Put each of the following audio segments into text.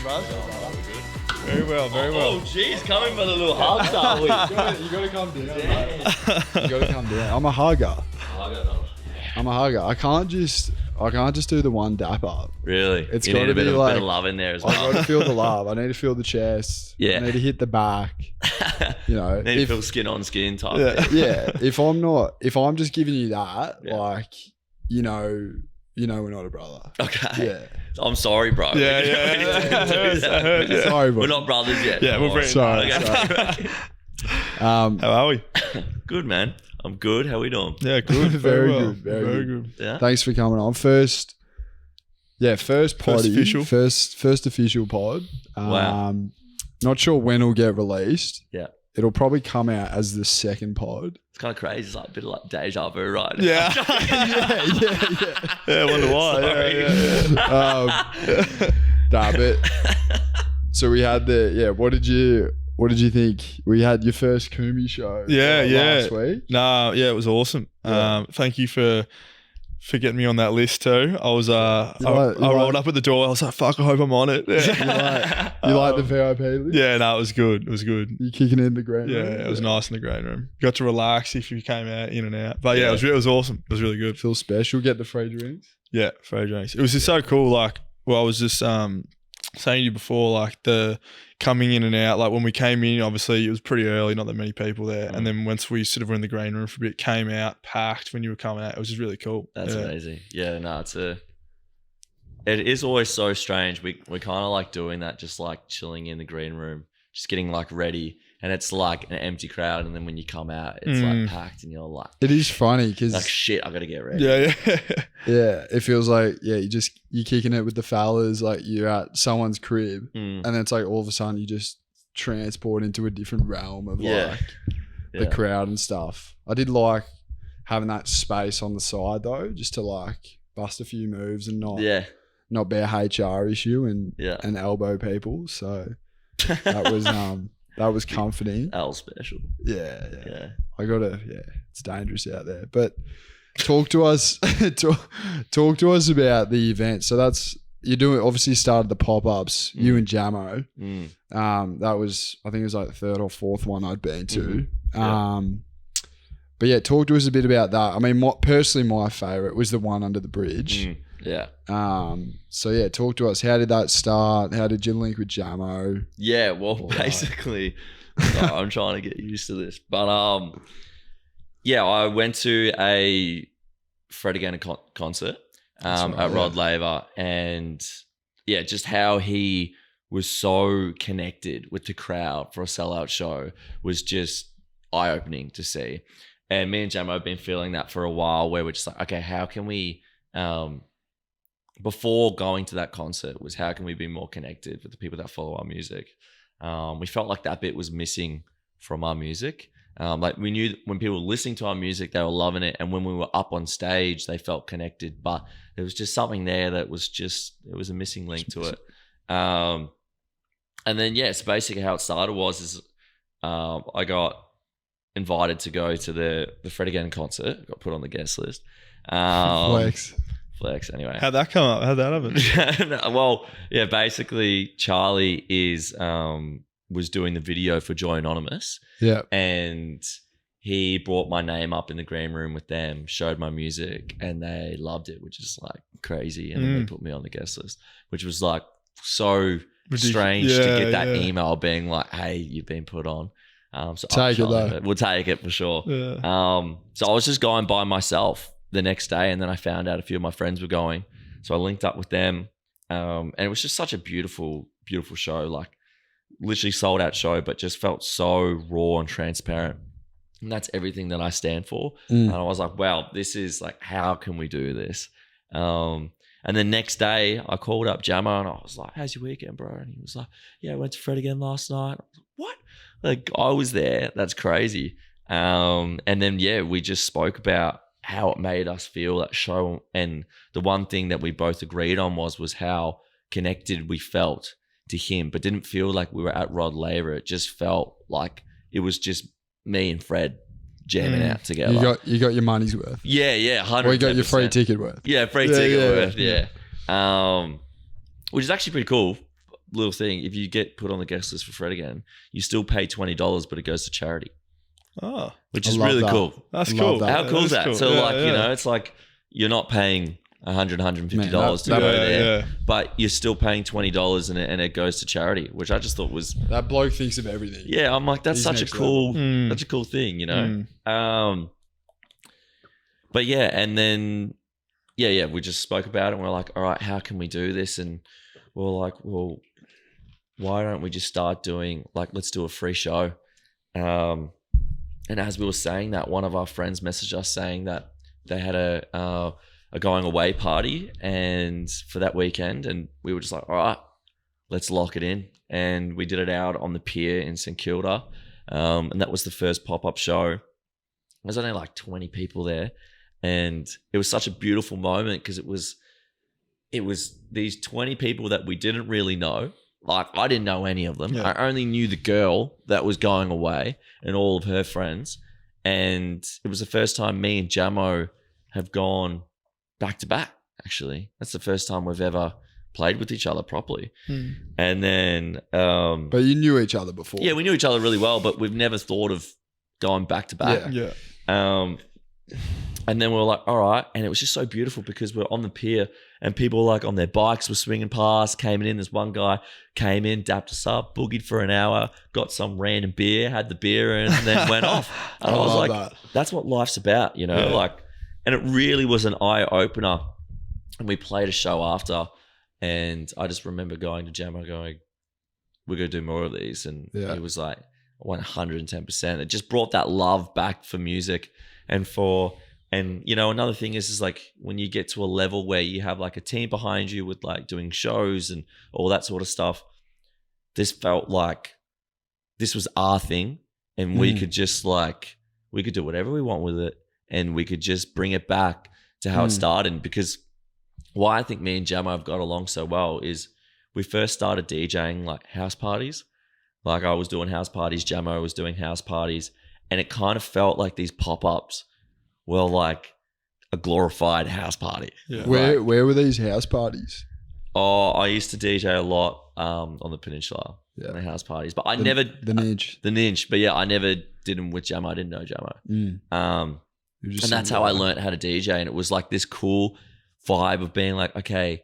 bro? Very well, very well. Oh, jeez, coming for the little hugs, are we? You gotta come down, mate. You gotta come down. I'm a hugger. I'm a hugger. I can't just do the one dap up. Really? It's you got need to a bit be of, like bit of love in there as I well. got to feel the love. I need to feel the chest. Yeah. I need to hit the back. You know, need to feel skin on skin type. yeah. If I'm just giving you that, Yeah. like, you know, we're not a brother. Okay. Yeah. I'm sorry, bro. Yeah, We yeah, need to yeah. do that. I heard, yeah. Sorry, We're but not brothers yet. Yeah, we're very- sorry. Okay. How are we? Good, man. I'm good. How we doing? Yeah, good. Very well. good, very good. Yeah. Thanks for coming on. First potty, official. first official pod. Wow. Not sure when it'll get released. Yeah. It'll probably come out as the second pod. It's kind of crazy. It's like a bit of like deja vu, right? Yeah. yeah. Yeah, I wonder why. Sorry. Nah, but so we had what did you think? We had your first Kumi show last week. Nah, yeah, it was awesome. Yeah. Thank you for getting me on that list too. I was I like- rolled up at the door. I was like, fuck, I hope I'm on it. You like the VIP list? Yeah, no, it was good. It was good. You kicking it in the green Yeah, room? it was nice in the green room. Got to relax if you came out in and out. But yeah, it was awesome. It was really good. Feel special. Get the free drinks. Yeah, free drinks. It was just so cool. Like, well, I was just saying to you before, like the coming in and out. Like when we came in, obviously it was pretty early, not that many people there. And then once we sort of were in the green room for a bit, came out packed when you were coming out. It was just really cool. That's amazing. Yeah, no, it is always so strange. We kind of like doing that, just like chilling in the green room, just getting like ready, and it's like an empty crowd, and then when you come out, it's like packed, and you're like, It is funny because like shit, I gotta get ready. Yeah. yeah, it feels like you're kicking it with the fellas, like you're at someone's crib, and then it's like all of a sudden you just transport into a different realm of like the crowd and stuff. I did like having that space on the side though, just to like bust a few moves and not be a HR issue and elbow people. So that was comforting. L special. Yeah. I gotta. Yeah, it's dangerous out there. But talk to us. talk to us about the event. So that's you're doing. Obviously, started the pop ups. You and Jamo. That was. I think it was like the third or fourth one I'd been to. But yeah, talk to us a bit about that. I mean, personally, my favorite was the one under the bridge. Yeah. So yeah, talk to us. How did that start? How did you link with Jamo? Yeah. Well, basically, I'm trying to get used to this, but yeah, I went to a Fred again concert at Rod Laver, and yeah, just how he was so connected with the crowd for a sellout show was just eye-opening to see. And me and Jamo have been feeling that for a while, where we're just like, okay, how can we before going to that concert was how can we be more connected with the people that follow our music? We felt like that bit was missing from our music. Like we knew when people were listening to our music, they were loving it. And when we were up on stage, they felt connected, but there was just something there that was it was a missing link to it. And then, yeah, so basically how it started was I got invited to go to the Fred Again concert, got put on the guest list. Flex, anyway. How'd that come up? How'd that happen? Well, yeah, basically Charlie was doing the video for Joy Anonymous. Yeah. And he brought my name up in the green room with them, showed my music, and they loved it, which is like crazy. And then they put me on the guest list, which was like so strange to get that email being like, hey, you've been put on. So take it though. We'll take it for sure. Yeah. So I was just going by myself the next day, and then I found out a few of my friends were going. So I linked up with them. And it was just such a beautiful, beautiful show, like literally sold out show, but just felt so raw and transparent. And that's everything that I stand for. And I was like, wow, this is like, how can we do this? And then next day I called up Jamo and I was like, how's your weekend, bro? And he was like, yeah, I went to Fred again last night. I was like, what? Like I was there. That's crazy. And then, yeah, we just spoke about how it made us feel, that show. And the one thing that we both agreed on was how connected we felt to him, but didn't feel like we were at Rod Laver. It just felt like it was just me and Fred jamming out together. You got your money's worth. Yeah, 100%. Or you got your free ticket worth. Yeah, free ticket worth, yeah. Which is actually pretty cool. little thing. If you get put on the guest list for Fred again, you still pay $20, but it goes to charity. Oh, which is really cool. That's cool. How cool is that? Cool. So you know, it's like you're not paying $100, $150 to go there, but you're still paying $20 and it goes to charity, which I just thought was that bloke thinks of everything. Yeah, I'm like, that's such a cool thing, you know. But yeah, and then we just spoke about it and we're like, all right, how can we do this? And we're like, well, why don't we just start doing let's do a free show. And as we were saying that, one of our friends messaged us saying that they had a going away party and for that weekend, and we were just like, all right, let's lock it in. And we did it out on the pier in St Kilda, and that was the first pop-up show. There was only like 20 people there, and it was such a beautiful moment because it was these 20 people that we didn't really know. Like, I didn't know any of them. I only knew the girl that was going away and all of her friends. And it was the first time me and Jamo have gone back to back, actually. That's the first time we've ever played with each other properly. And then... but you knew each other before. Yeah, we knew each other really well, but we've never thought of going back to back. And then we were like, all right. And it was just so beautiful because we're on the pier and people like on their bikes were swinging past, came in. There's one guy came in, dapped us up, boogied for an hour, got some random beer, had the beer and then went off. And I was like, that's what life's about, you know? And it really was an eye opener. And we played a show after and I just remember going to Jammo going, we're going to do more of these. And it was like 110%. It just brought that love back for music and you know, another thing is like when you get to a level where you have like a team behind you with like doing shows and all that sort of stuff, this felt like this was our thing and we could just we could do whatever we want with it and we could just bring it back to how it started. Because why I think me and Jammo have got along so well is we first started DJing like house parties. Like I was doing house parties, Jammo was doing house parties, and it kind of felt like these pop-ups were like a glorified house party. Where were these house parties? Oh, I used to DJ a lot on the peninsula in the house parties, but I never the Ninja. But I never did them with Jammo. I didn't know Jammo. And that's how I learned how to DJ. And it was like this cool vibe of being like, okay,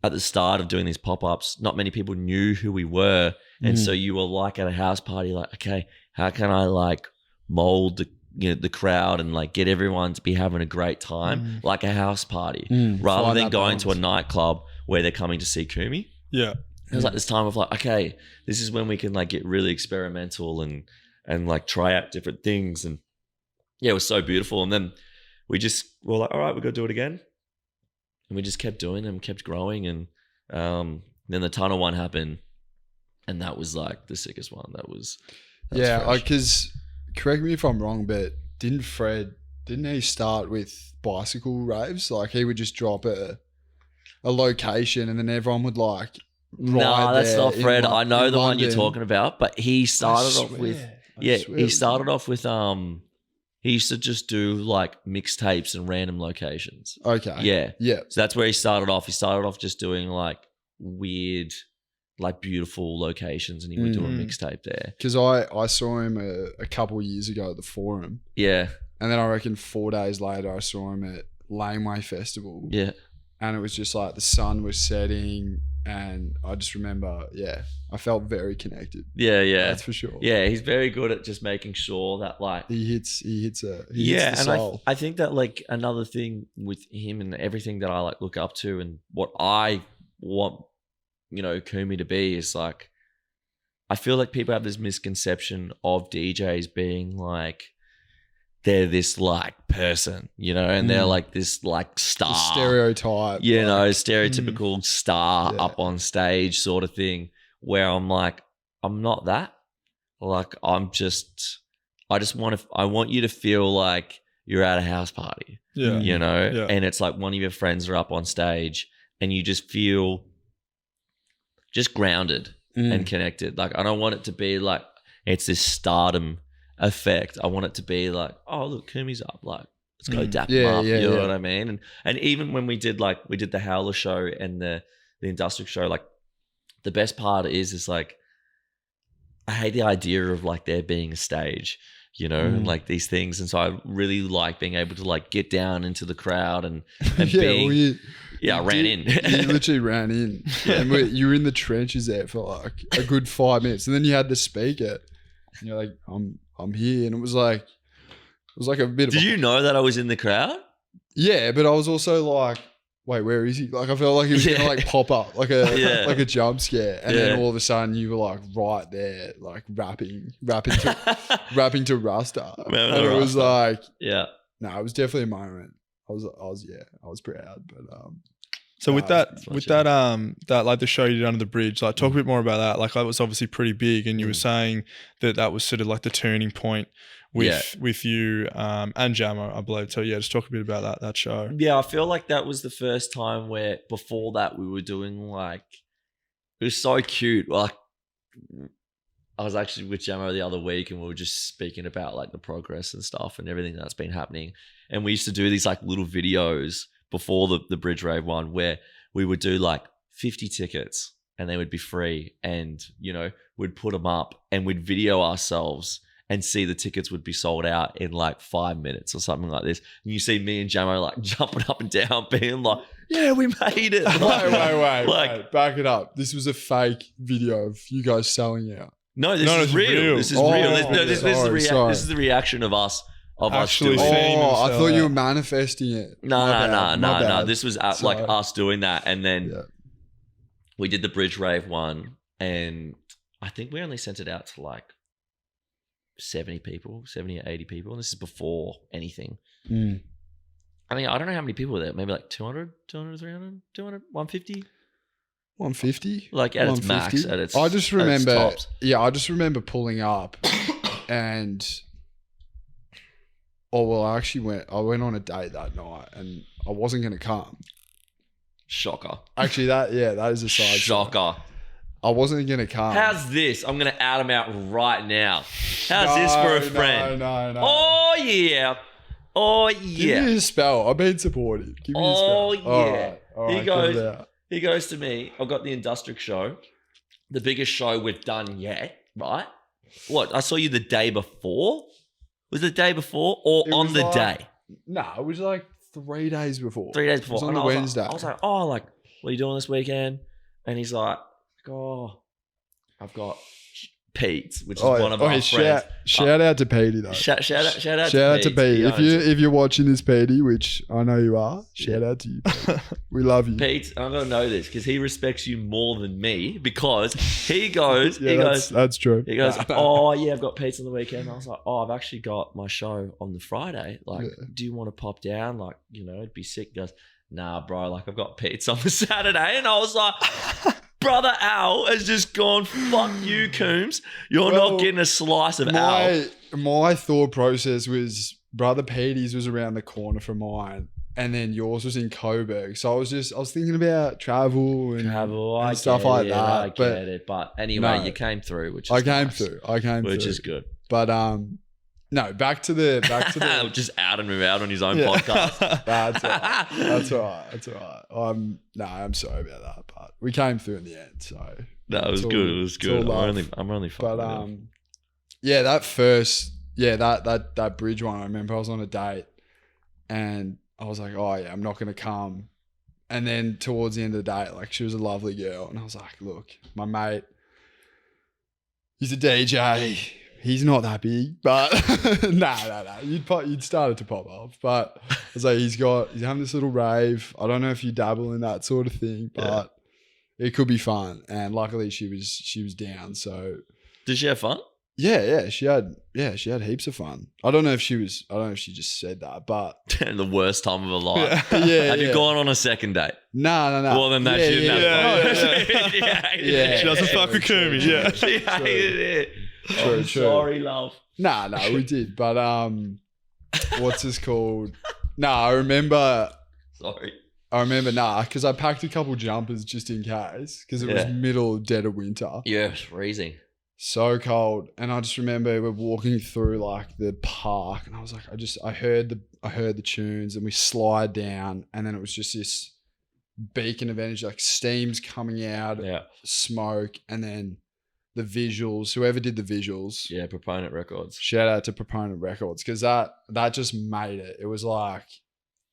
at the start of doing these pop-ups, not many people knew who we were. And so you were like at a house party, like, okay, how can I like mold the crowd and like get everyone to be having a great time like a house party rather than going to a nightclub where they're coming to see Kumi. It was like this time of like, okay, this is when we can like get really experimental and like try out different things. And it was so beautiful. And then we just were like, all right, we're going to do it again. And we just kept doing them, kept growing. And then the tunnel one happened. And that was like the sickest one. That was because correct me if I'm wrong, but didn't he start with bicycle raves? Like he would just drop a location and then everyone would like No, that's not Fred. I know the one you're talking about, but he started off with he started off with he used to just do like mixtapes in random locations. Okay. Yeah. So that's where he started off. He started off just doing like weird, like beautiful locations, and he would do a mixtape there. Because I saw him a couple of years ago at the Forum. Yeah. And then I reckon 4 days later I saw him at Laneway Festival. Yeah. And it was just like the sun was setting, and I just remember, I felt very connected. Yeah. That's for sure. Yeah, he's very good at just making sure that like he hits the soul. I think that like another thing with him and everything that I like look up to and what I want, Kumi to be is like, I feel like people have this misconception of DJs being like, they're this like person, and they're like this like star. The stereotype. Stereotypical star up on stage sort of thing, where I'm like, I'm not that. Like, I want you to feel like you're at a house party. Yeah. And it's like one of your friends are up on stage and you just feel just grounded and connected. Like, I don't want it to be like it's this stardom effect. I want it to be like, oh look, Kumi's up, like let's go dap him up. You know what I mean? And even when we did the Howler show and the industrial show, like the best part is like, I hate the idea of like there being a stage, you know, and like these things. And so I really like being able to like get down into the crowd and being, I ran in. You literally ran in. Yeah. And you were in the trenches there for like a good 5 minutes. And then you had the speaker and you're like, I'm here. And it was like a bit of Did you know that I was in the crowd? Yeah, but I was also like, wait, where is he? Like I felt like he was gonna like pop up like a jump scare, and then all of a sudden you were like right there, like rapping to Rasta, and it was like, no, it was definitely a moment. I was proud, but So with that like the show you did under the bridge, like talk a bit more about that. Like that was obviously pretty big, and you were saying that was sort of like the turning point with you and Jamo, I believe. So just talk a bit about that show. Yeah, I feel like that was the first time where before that we were doing like, it was so cute. Like I was actually with Jamo the other week and we were just speaking about like the progress and stuff and everything that's been happening. And we used to do these like little videos before the Bridge Rave one where we would do like 50 tickets and they would be free, and you know, we'd put them up and we'd video ourselves and see the tickets would be sold out in like 5 minutes or something like this. And you see me and Jamo like jumping up and down being like, yeah, we made it. Wait, back it up. This was a fake video of you guys selling out. No, this is real. This is real. This is the reaction of us. Actually doing seeing it. I thought you were manifesting it. No. This was like us doing that. And then we did the Bridge Rave one, and I think we only sent it out to like 70 or 80 people. And this is before anything. I mean, I don't know how many people were there. Maybe like 200, 300, 200, 150? 150? Like at its max, at its I just remember, tops. I just remember pulling up and... Oh, well, I went on a date that night and I wasn't going to come. Shocker. Actually, that is a side Shocker. story. I wasn't going to come. How's this? I'm going to out him out right now. How's this for a friend? No. Oh, yeah. Give me a spell. I'm being supportive. Give me a spell. Oh, yeah. All right, he goes to me. I've got the Industric show, the biggest show we've done yet, right? What? I saw you the day before? Was it the day before or on the day? No, it was like 3 days before. 3 days before. It was on a Wednesday. I was like, what are you doing this weekend? And he's like, I've got Pete, which is one of our friends. Shout out to Petey though. Shout out to Pete. If you're watching this, Petey, which I know you are, shout out to you. Pete. We love you, Pete. I'm gonna know this because he respects you more than me, because he goes. That's true. He goes, I've got Pete's on the weekend. And I was like, I've actually got my show on the Friday. Like, do you want to pop down? Like, you know, it'd be sick. He goes, nah, bro. Like, I've got Pete's on the Saturday, and I was like. Brother Al has just gone, fuck you, Coombs. You're not getting a slice of Al. My thought process was Brother Petey's was around the corner from mine, and then yours was in Coburg. So I was thinking about travel and stuff like that. I get it. But anyway, you came through, which is I came through. Which is good. But no, back to the just outing him out on his own podcast. That's all right. I'm sorry about that, but we came through in the end. So no, it was good. It was good. I'm only fucking. But that bridge one. I remember I was on a date, and I was like, I'm not gonna come. And then towards the end of the date, like, she was a lovely girl, and I was like, look, my mate, he's a DJ. He's not that big, but nah. You'd started to pop off, but I was like, he's having this little rave. I don't know if you dabble in that sort of thing, but it could be fun. And luckily, she was down. So did she have fun? Yeah, she had heaps of fun. I don't know if she just said that, but the worst time of her life. Have you gone on a second date? No. Well, then that she didn't have fun. She doesn't fuck with Kumi. Yeah, she hated it. True. Sorry, love. No, we did. But what's this called? I remember. Sorry. Because I packed a couple jumpers just in case, because it was middle dead of winter. Yeah, it's freezing. So cold. And I just remember we're walking through like the park, and I was like, I heard the tunes, and we slide down, and then it was just this beacon of energy, like steam's coming out, smoke, and then the visuals, whoever did the visuals. Yeah, Proponent Records. Shout out to Proponent Records, because that just made it. It was like,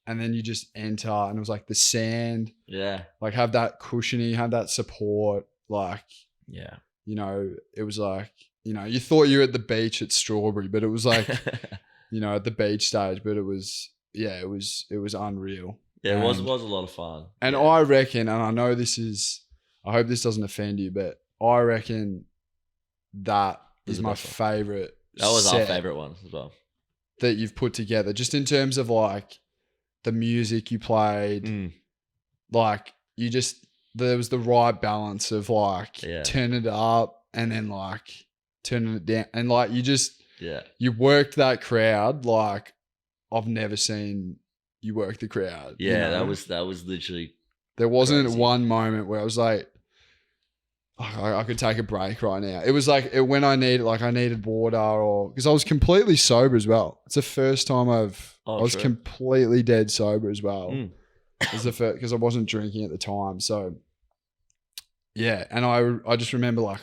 and then you just enter and it was like the sand. Yeah. Like have that cushioning, have that support. Like, yeah. You know, it was like, you know, you thought you were at the beach at Strawberry, but it was like, you know, at the beach stage, but it was, yeah, it was unreal. Yeah, it was a lot of fun. And I reckon, and I know I hope this doesn't offend you, but I reckon that is my favorite. That was our favorite one as well. That you've put together, just in terms of like the music you played, like there was the right balance of like turning it up and then like turning it down, and like you worked that crowd like I've never seen you work the crowd. Yeah, you know? that was literally. There wasn't crazy. One moment where I was like, I could take a break right now. It was like when I needed water, or because I was completely sober as well. It's the first time I was completely dead sober as well. It was the first, because I wasn't drinking at the time. So yeah, and I just remember like,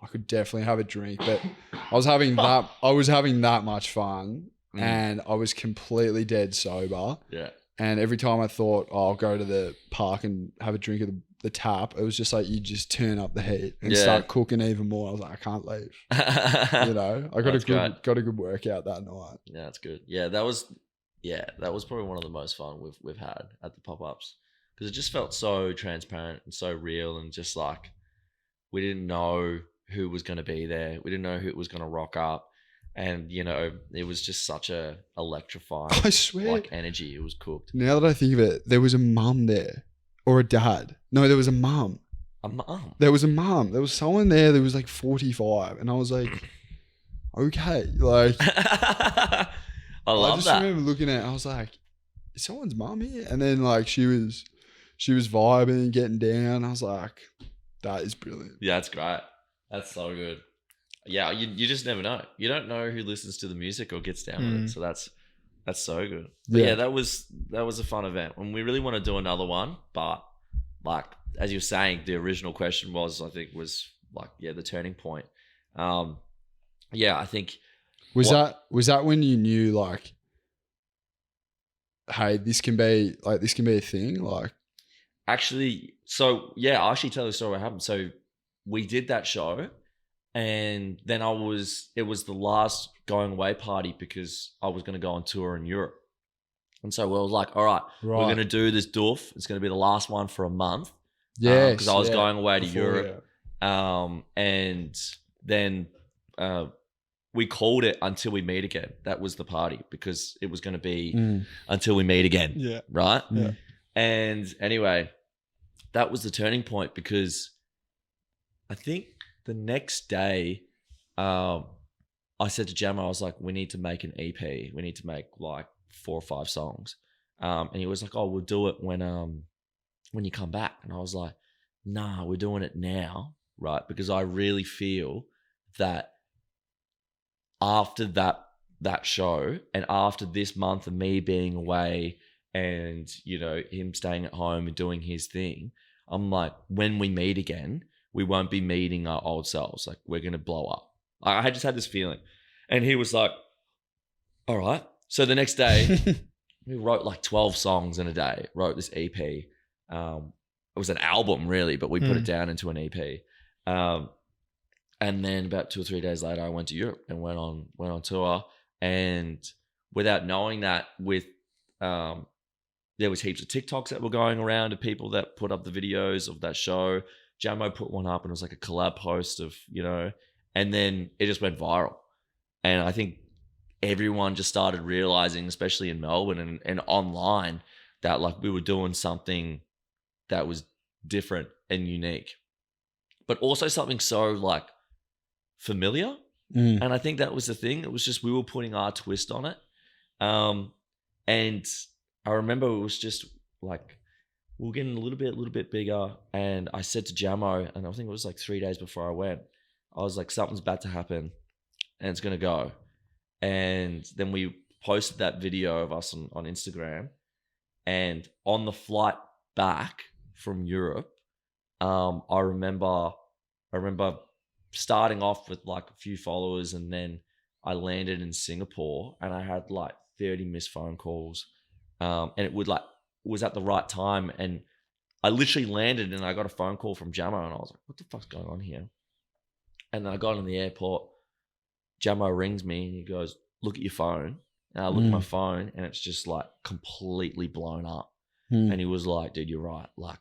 I could definitely have a drink, but I was having that much fun, and I was completely dead sober. Yeah. And every time I thought, I'll go to the park and have a drink at the tap, it was just like you just turn up the heat and start cooking even more. I was like, I can't leave. You know, I got a good workout that night. Yeah, that's good. Yeah, that was probably one of the most fun we've had at the pop-ups, because it just felt so transparent and so real, and just like we didn't know who was going to be there. We didn't know who was going to rock up. And, you know, it was just such a electrifying, I swear, like energy. It was cooked. Now that I think of it, there was a mum there, or a dad. No, there was a mum. A mum? There was a mum. There was someone there that was like 45. And I was like, okay. Like, I love that. I just remember looking at it, I was like, is someone's mum here? And then like she was vibing, getting down. I was like, that is brilliant. Yeah, that's great. That's so good. Yeah, you just never know. You don't know who listens to the music or gets down with it. So that's so good. But yeah, that was a fun event. And we really want to do another one, but like as you were saying, the original question was the turning point. I think was that when you knew like, hey, this can be a thing? Like, actually, so yeah, I'll actually tell the story what happened. So we did that show. And then it was the last going away party, because I was going to go on tour in Europe. And so we were like, all right, we're going to do this doof. It's going to be the last one for a month. Yeah. Because I was going away to Europe. And then we called it Until We Meet Again. That was the party, because it was going to be Until We Meet Again. Yeah. Right? Yeah. And anyway, that was the turning point, because I think the next day, I said to Jammer, I was like, we need to make an EP. We need to make like 4 or 5 songs. And he was like, oh, we'll do it when you come back. And I was like, nah, we're doing it now, right? Because I really feel that after that show, and after this month of me being away and, you know, him staying at home and doing his thing, I'm like, when we meet again, we won't be meeting our old selves. Like, we're going to blow up. I just had this feeling. And he was like, all right. So the next day, we wrote like 12 songs in a day, wrote this EP. It was an album really, but we put it down into an EP. And then about 2 or 3 days later, I went to Europe and went on tour. And without knowing that, there was heaps of TikToks that were going around of people that put up the videos of that show. Jamo put one up and it was like a collab post of, you know, and then it just went viral. And I think everyone just started realizing, especially in Melbourne and online, that like we were doing something that was different and unique, but also something so like familiar. And I think that was the thing. It was just, we were putting our twist on it. And I remember it was just like, we were getting a little bit bigger. And I said to Jamo, and I think it was like 3 days before I went, I was like, something's about to happen and it's going to go. And then we posted that video of us on Instagram. And on the flight back, from Europe, I remember starting off with like a few followers, and then I landed in Singapore and I had like 30 missed phone calls. And it was at the right time. And I literally landed and I got a phone call from Jamo, and I was like, what the fuck's going on here? And then I got in the airport. Jamo rings me and he goes, look at your phone. And I look at my phone and it's just like completely blown up. And he was like, dude, you're right. Like,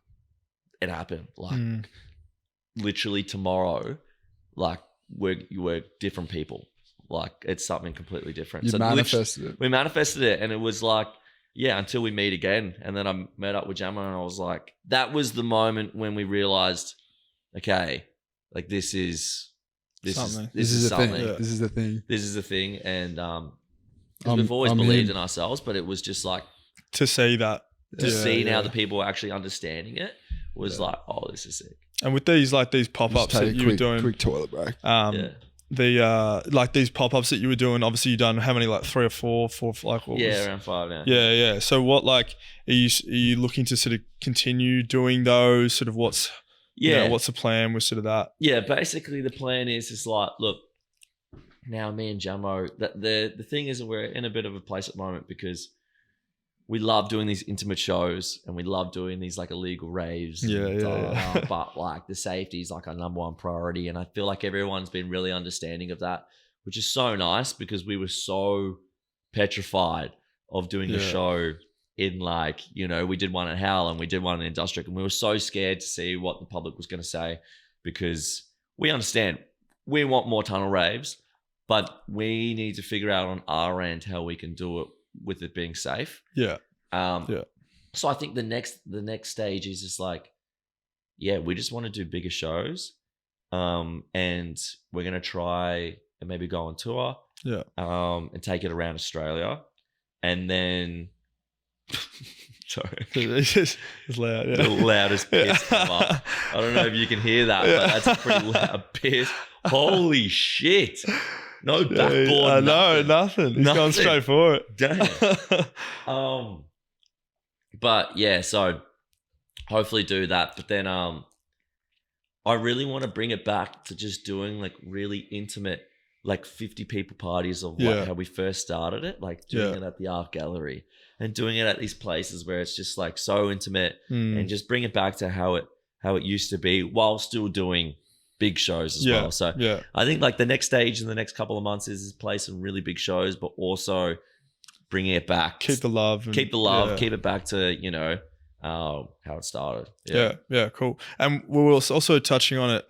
it happened. Like, literally tomorrow, like, we're different people. Like, it's something completely different. You manifested it. We manifested it, and it was like, yeah, until we meet again. And then I met up with Jamo, and I was like, that was the moment when we realized, okay, like this is something. This is the thing. This is the thing. And we've always believed in ourselves, but it was just like to see that. To see now the people actually understanding it was like, oh, this is sick. And with these pop-ups that you were doing, quick toilet break. Like these pop-ups that you were doing, obviously you done how many, like 3 or 4 like what was, around 5 now. Yeah. So what, like, are you looking to sort of continue doing those? Sort of what's what's the plan with sort of that? Yeah, basically the plan is like, look, now me and Jamo, the thing is that we're in a bit of a place at the moment because we love doing these intimate shows and we love doing these like illegal raves. But like the safety is like our number one priority. And I feel like everyone's been really understanding of that, which is so nice because we were so petrified of doing a show in like, we did one at Howell and we did one in Industrial, and we were so scared to see what the public was going to say because we understand we want more tunnel raves, but we need to figure out on our end how we can do it with it being safe. So I think the next stage is just like, we just want to do bigger shows, and we're gonna try and maybe go on tour, and take it around Australia, and then sorry, it's loud, the loudest piss come up. I don't know if you can hear that, but that's a pretty loud piss. Holy shit. No backboard. No, nothing. He's gone straight for it. Damn. But yeah, so hopefully do that. But then I really want to bring it back to just doing like really intimate, like 50 people parties of like how we first started it, like doing it at the Art Gallery and doing it at these places where it's just like so intimate, and just bring it back to how it used to be while still doing big shows as well. So I think like the next stage in the next couple of months is play some really big shows, but also bringing it back. Keep the love. Keep it back to, how it started. Yeah, cool. And we were also touching on it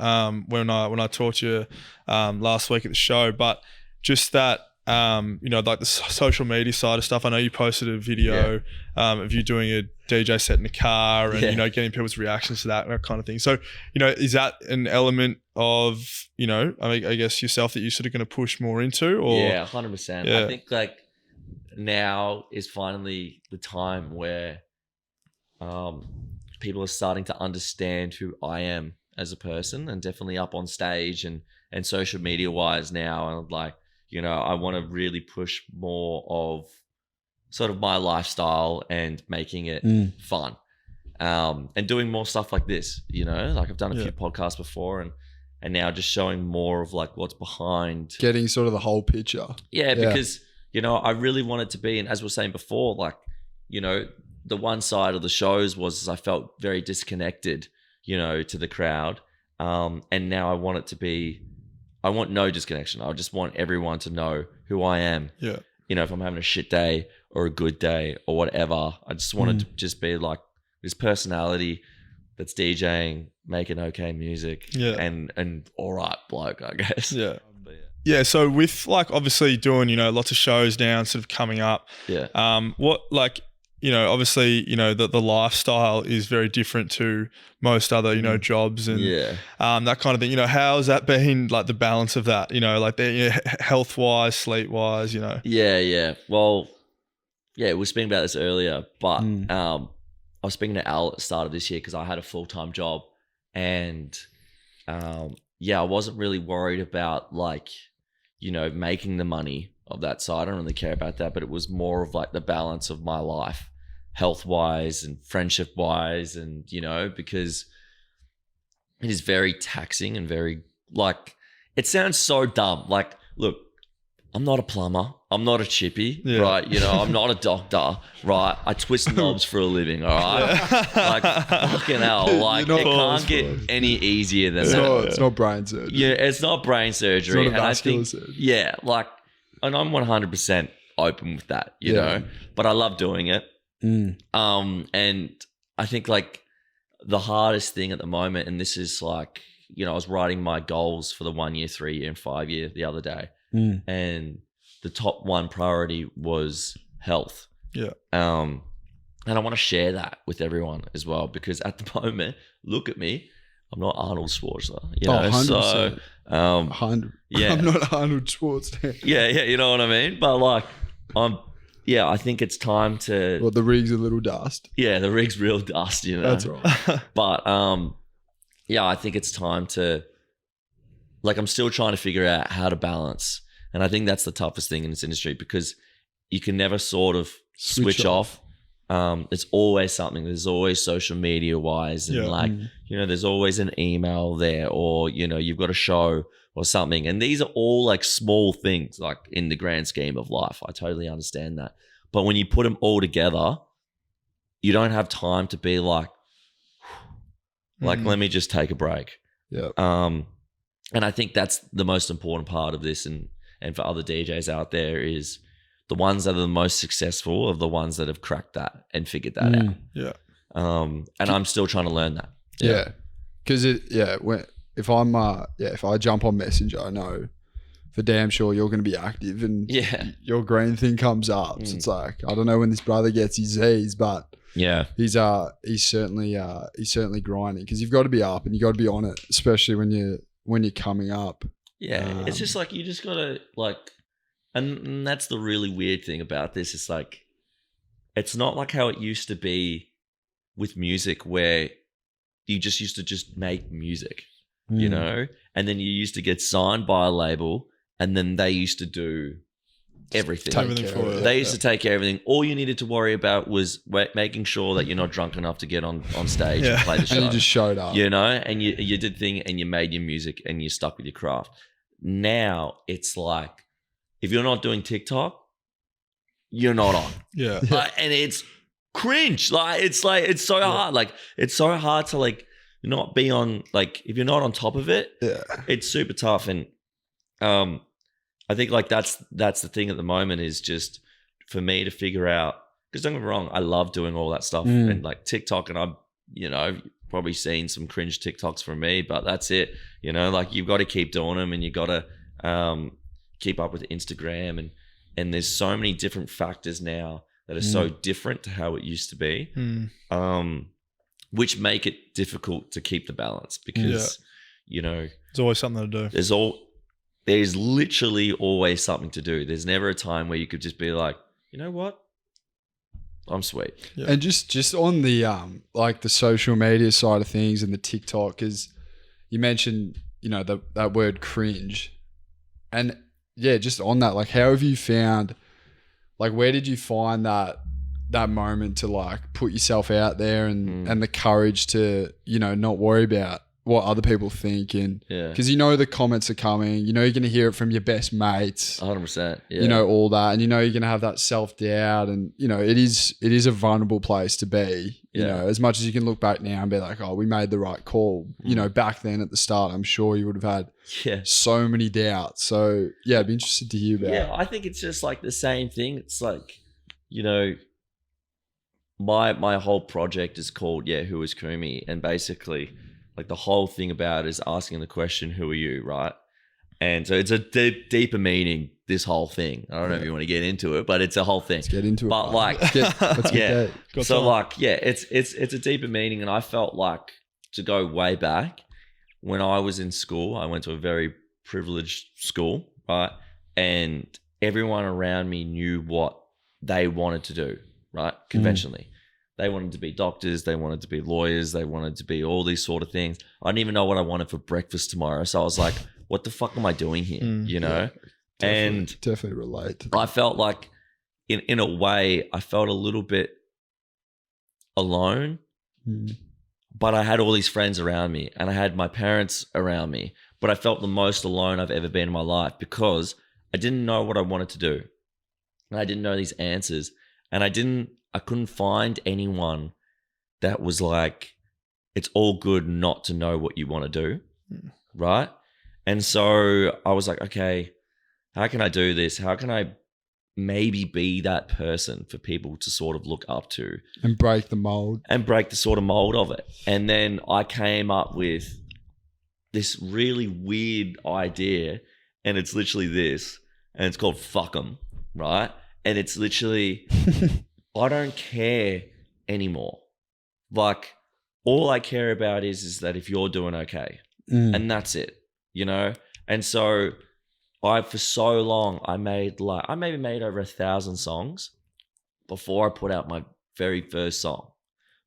when I talked to you last week at the show, but just that, like the social media side of stuff. I know you posted a video of you doing a DJ set in the car and, getting people's reactions to that kind of thing. So, is that an element of, I guess yourself that you're sort of going to push more into? Or? Yeah, 100%. I think like now is finally the time where people are starting to understand who I am as a person, and definitely up on stage and social media wise now. And like, I want to really push more of sort of my lifestyle and making it fun, and doing more stuff like this, like I've done a few podcasts before, and now just showing more of like what's behind, getting sort of the whole picture. Because, I really wanted to be, and as we were saying before, like, the one side of the shows was I felt very disconnected, to the crowd. And now I want it to be, I want no disconnection. I just want everyone to know who I am. Yeah. If I'm having a shit day or a good day or whatever, I just want it to just be like this personality that's DJing, making okay music, and all right bloke, I guess. Yeah. Yeah. So with like obviously doing, lots of shows now and sort of coming up. Yeah. What like, obviously, the lifestyle is very different to most other, jobs and that kind of thing. How has that been, like the balance of that, like the health wise, sleep wise, Yeah. Well, we were speaking about this earlier, but I was speaking to Al at the start of this year because I had a full-time job, and I wasn't really worried about like, making the money of that side. I don't really care about that, but it was more of like the balance of my life. health wise and friendship wise, and because it is very taxing and very like, it sounds so dumb. Like, look, I'm not a plumber. I'm not a chippy, right? I'm not a doctor, right? I twist knobs for a living, all right? Like, fucking hell. Like, it can't get any easier than that. It's not brain surgery. Yeah, it's not brain surgery. It's not a vascular surgery. Yeah, like, and I'm 100% open with that, you know? But I love doing it. And I think, like, the hardest thing at the moment, and this is like, I was writing my goals for the 1 year, 3 year, and 5 year the other day. And the top one priority was health. Yeah. And I want to share that with everyone as well, because at the moment, look at me, I'm not Arnold Schwarzenegger. 100%. So 100. Yeah. I'm not Arnold Schwarzenegger. Yeah, you know what I mean? But like, I think it's time to. Well, the rig's a little dust. Yeah, the rig's real dust, That's right. But I think it's time to. Like, I'm still trying to figure out how to balance. And I think that's the toughest thing in this industry, because you can never sort of switch off. It's always something. There's always social media wise, and there's always an email there, or, you've got a show or something. And these are all like small things, like in the grand scheme of life. I totally understand that. But when you put them all together, you don't have time to be like, let me just take a break. Yeah. And I think that's the most important part of this, and for other DJs out there, is the ones that are the most successful are the ones that have cracked that and figured that out. Yeah. And I'm still trying to learn that. Yeah. Because if I jump on Messenger, I know for damn sure you're going to be active, and your green thing comes up. So it's like, I don't know when this brother gets his Z's, but he's certainly grinding, because you've got to be up and you got to be on it, especially when you're coming up. Yeah, it's just like, you just gotta like, and that's the really weird thing about this. It's like, it's not like how it used to be with music, where you just used to just make music, and then you used to get signed by a label, and then they used to do everything. They used to take care of everything. All you needed to worry about was making sure that you're not drunk enough to get on stage and play the show. And you just showed up. And you did thing, and you made your music, and you stuck with your craft. Now it's like, if you're not doing TikTok, you're not on. Yeah. And it's cringe. It's so hard. Like, it's so hard to like not be on, like, if you're not on top of it, it's super tough. And I think like that's the thing at the moment, is just for me to figure out, because don't get me wrong, I love doing all that stuff and like TikTok, and I'm, probably seen some cringe TikToks from me, but that's it. Like, you've got to keep doing them, and you got to keep up with Instagram, and there's so many different factors now that are so different to how it used to be, which make it difficult to keep the balance, because there's always something to do. There's literally always something to do. There's never a time where you could just be like, you know what? I'm sweet. Yeah. And just on the like the social media side of things and the TikTok, because you mentioned, that word cringe. And just on that, like, how have you found, like, where did you find that moment to like put yourself out there and the courage to, not worry about what other people think, and because the comments are coming, you're going to hear it from your best mates, 100%, all that, and you're going to have that self-doubt, and it is a vulnerable place to be, as much as you can look back now and be like, oh, we made the right call, back then at the start, I'm sure you would have had so many doubts. So I'd be interested to hear about I think it's just like the same thing. It's like, my whole project is called Who is Kumi, and basically, like, the whole thing about it is asking the question, who are you, right? And so it's a deeper meaning, this whole thing. I don't know if you want to get into it, but it's a whole thing. Let's get into it. But like, let's get so like, it's a deeper meaning. And I felt like, to go way back, when I was in school, I went to a very privileged school, right? And everyone around me knew what they wanted to do, right? Conventionally. They wanted to be doctors. They wanted to be lawyers. They wanted to be all these sort of things. I didn't even know what I wanted for breakfast tomorrow. So I was like, what the fuck am I doing here? Definitely relate to that. I felt like, in a way, I felt a little bit alone, but I had all these friends around me and I had my parents around me, but I felt the most alone I've ever been in my life because I didn't know what I wanted to do. And I didn't know these answers, and I couldn't find anyone that was like, it's all good not to know what you want to do. Right. And so I was like, okay, how can I do this? How can I maybe be that person for people to sort of look up to and break the mold and break the sort of mold of it? And then I came up with this really weird idea, and it's literally this, and it's called fuck 'em, right? And it's literally, I don't care anymore. Like, all I care about is that if you're doing okay, and that's it, you know? And so for so long, I maybe made over 1,000 songs before I put out my very first song,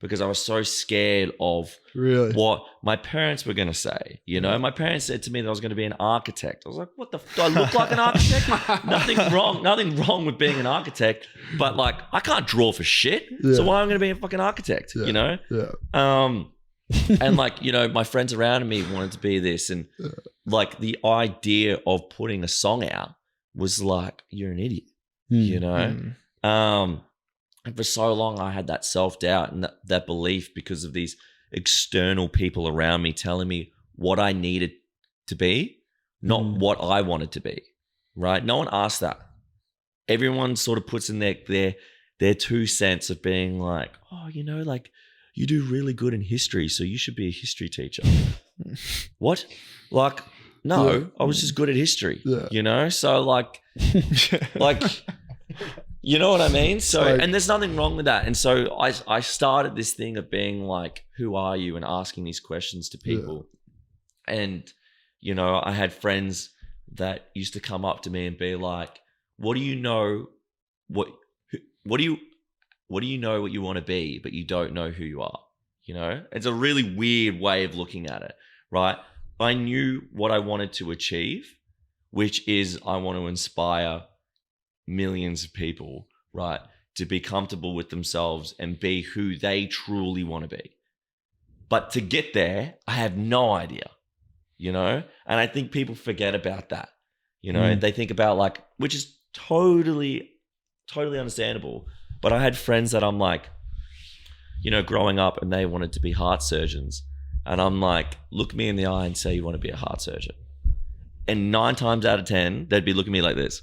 because I was so scared of what my parents were going to say. You know, my parents said to me that I was going to be an architect. I was like, what do I look like an architect? Nothing wrong with being an architect, but like, I can't draw for shit. Yeah. So why am I going to be a fucking architect, you know? Yeah. And like, you know, my friends around me wanted to be this, and like the idea of putting a song out was like, you're an idiot, you know? And for so long, I had that self-doubt and that belief because of these external people around me telling me what I needed to be, not what I wanted to be, right? No one asked that. Everyone sort of puts in their 2 cents of being like, oh, you know, like, you do really good in history, so you should be a history teacher. What? Like, no, I was just good at history, you know? So like, you know what I mean? So, and there's nothing wrong with that. And so I started this thing of being like, who are you? And asking these questions to people. Yeah. And, you know, I had friends that used to come up to me and be like, what do you know? What do you know what you want to be, but you don't know who you are? You know, it's a really weird way of looking at it, right? I knew what I wanted to achieve, which is I want to inspire millions of people, right, to be comfortable with themselves and be who they truly want to be. But to get there, I have no idea, you know? And I think people forget about that, you know? They think about like, which is totally understandable. But I had friends that I'm like, you know, growing up, and they wanted to be heart surgeons. And I'm like, look me in the eye and say you want to be a heart surgeon. And 9 times out of 10, they'd be looking at me like this.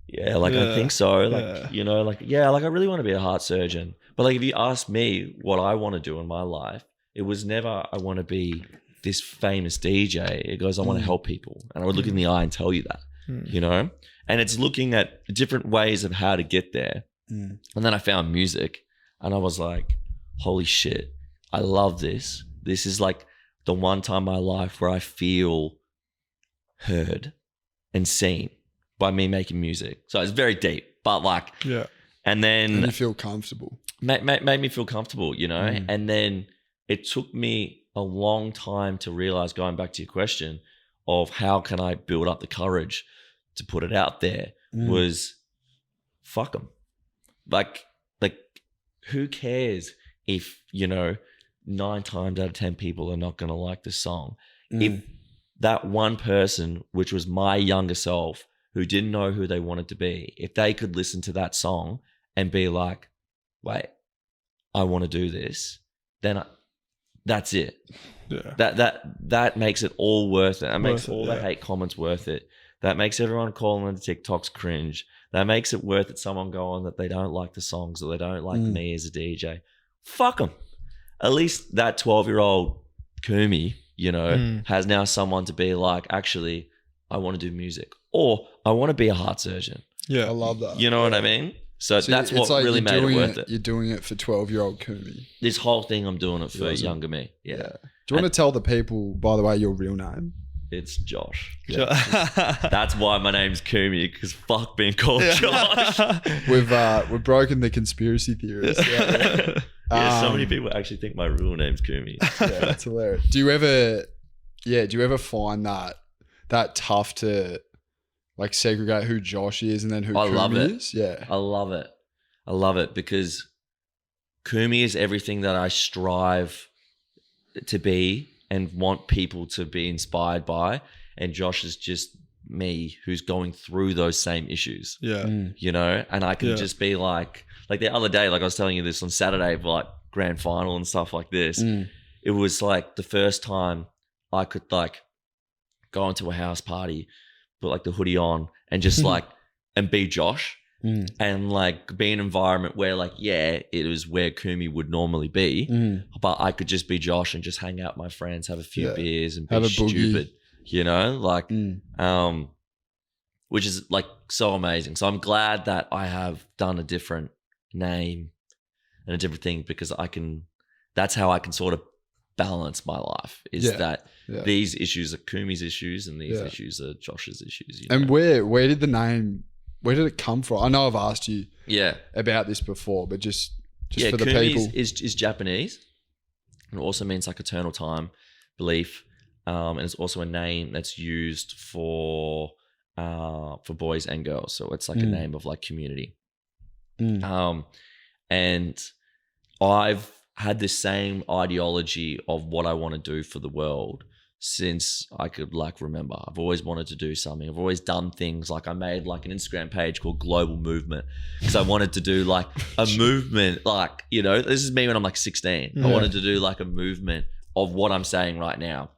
Yeah, like, I think so. Like, you know, like, yeah, like I really want to be a heart surgeon. But like, if you ask me what I want to do in my life, it was never, I want to be this famous DJ. It goes, I want to help people. And I would look in the eye and tell you that, you know? And it's looking at different ways of how to get there. And then I found music, and I was like, holy shit, I love this. This is like the one time in my life where I feel heard and seen by me making music. So it's very deep, but like, and then you feel comfortable. Made me feel comfortable, you know? And then it took me a long time to realize, going back to your question of how can I build up the courage to put it out there, was fuck them. Like who cares if, you know, 9 times out of 10 people are not going to like this song. If that one person, which was my younger self, who didn't know who they wanted to be, if they could listen to that song and be like, wait, I want to do this, then that's it. Yeah. That makes it all worth it. That makes all the hate comments worth it. That makes everyone calling the TikToks cringe. That makes it worth it. Someone going that they don't like the songs or they don't like me as a DJ. Fuck them. At least that 12-year-old Kumi, you know, has now someone to be like, actually, I want to do music, or I want to be a heart surgeon. Yeah, I love that. You know what I mean? So that's what like really made it worth it. You're doing it for 12-year-old Kumi. This whole thing, I'm doing it for younger me. Yeah. Do you want to tell the people, by the way, your real name? It's Josh. Yeah. That's why my name's Kumi, because fuck being called Josh. We've broken the conspiracy theories. So many people actually think my real name's Kumi. Yeah, that's hilarious. Do you ever find that tough to like segregate who Josh is and then who Kumi is? Yeah. I love it. I love it because Kumi is everything that I strive to be and want people to be inspired by. And Josh is just me who's going through those same issues. Yeah. You know, and I can just be like the other day, like I was telling you this on Saturday, like grand final and stuff like this. It was like the first time I could like go into a house party, put like the hoodie on and just like, and be Josh. And like be an environment where like, yeah, it was where Kumi would normally be, but I could just be Josh and just hang out with my friends, have a few beers and be stupid, you know, like, which is like so amazing. So I'm glad that I have done a different name and a different thing because that's how I can sort of balance my life is that these issues are Kumi's issues and these issues are Josh's issues. You know? And where did the name, where did it come from? I know I've asked you about this before, but just for the Kumi people. is Japanese. And it also means like eternal time, belief. And it's also a name that's used for boys and girls. So it's like a name of like community. And I've had the same ideology of what I want to do for the world since I could like remember. I've always wanted to do something. I've always done things like I made like an Instagram page called Global Movement because I wanted to do like a movement, like, you know, this is me when I'm like 16. I wanted to do like a movement of what I'm saying right now.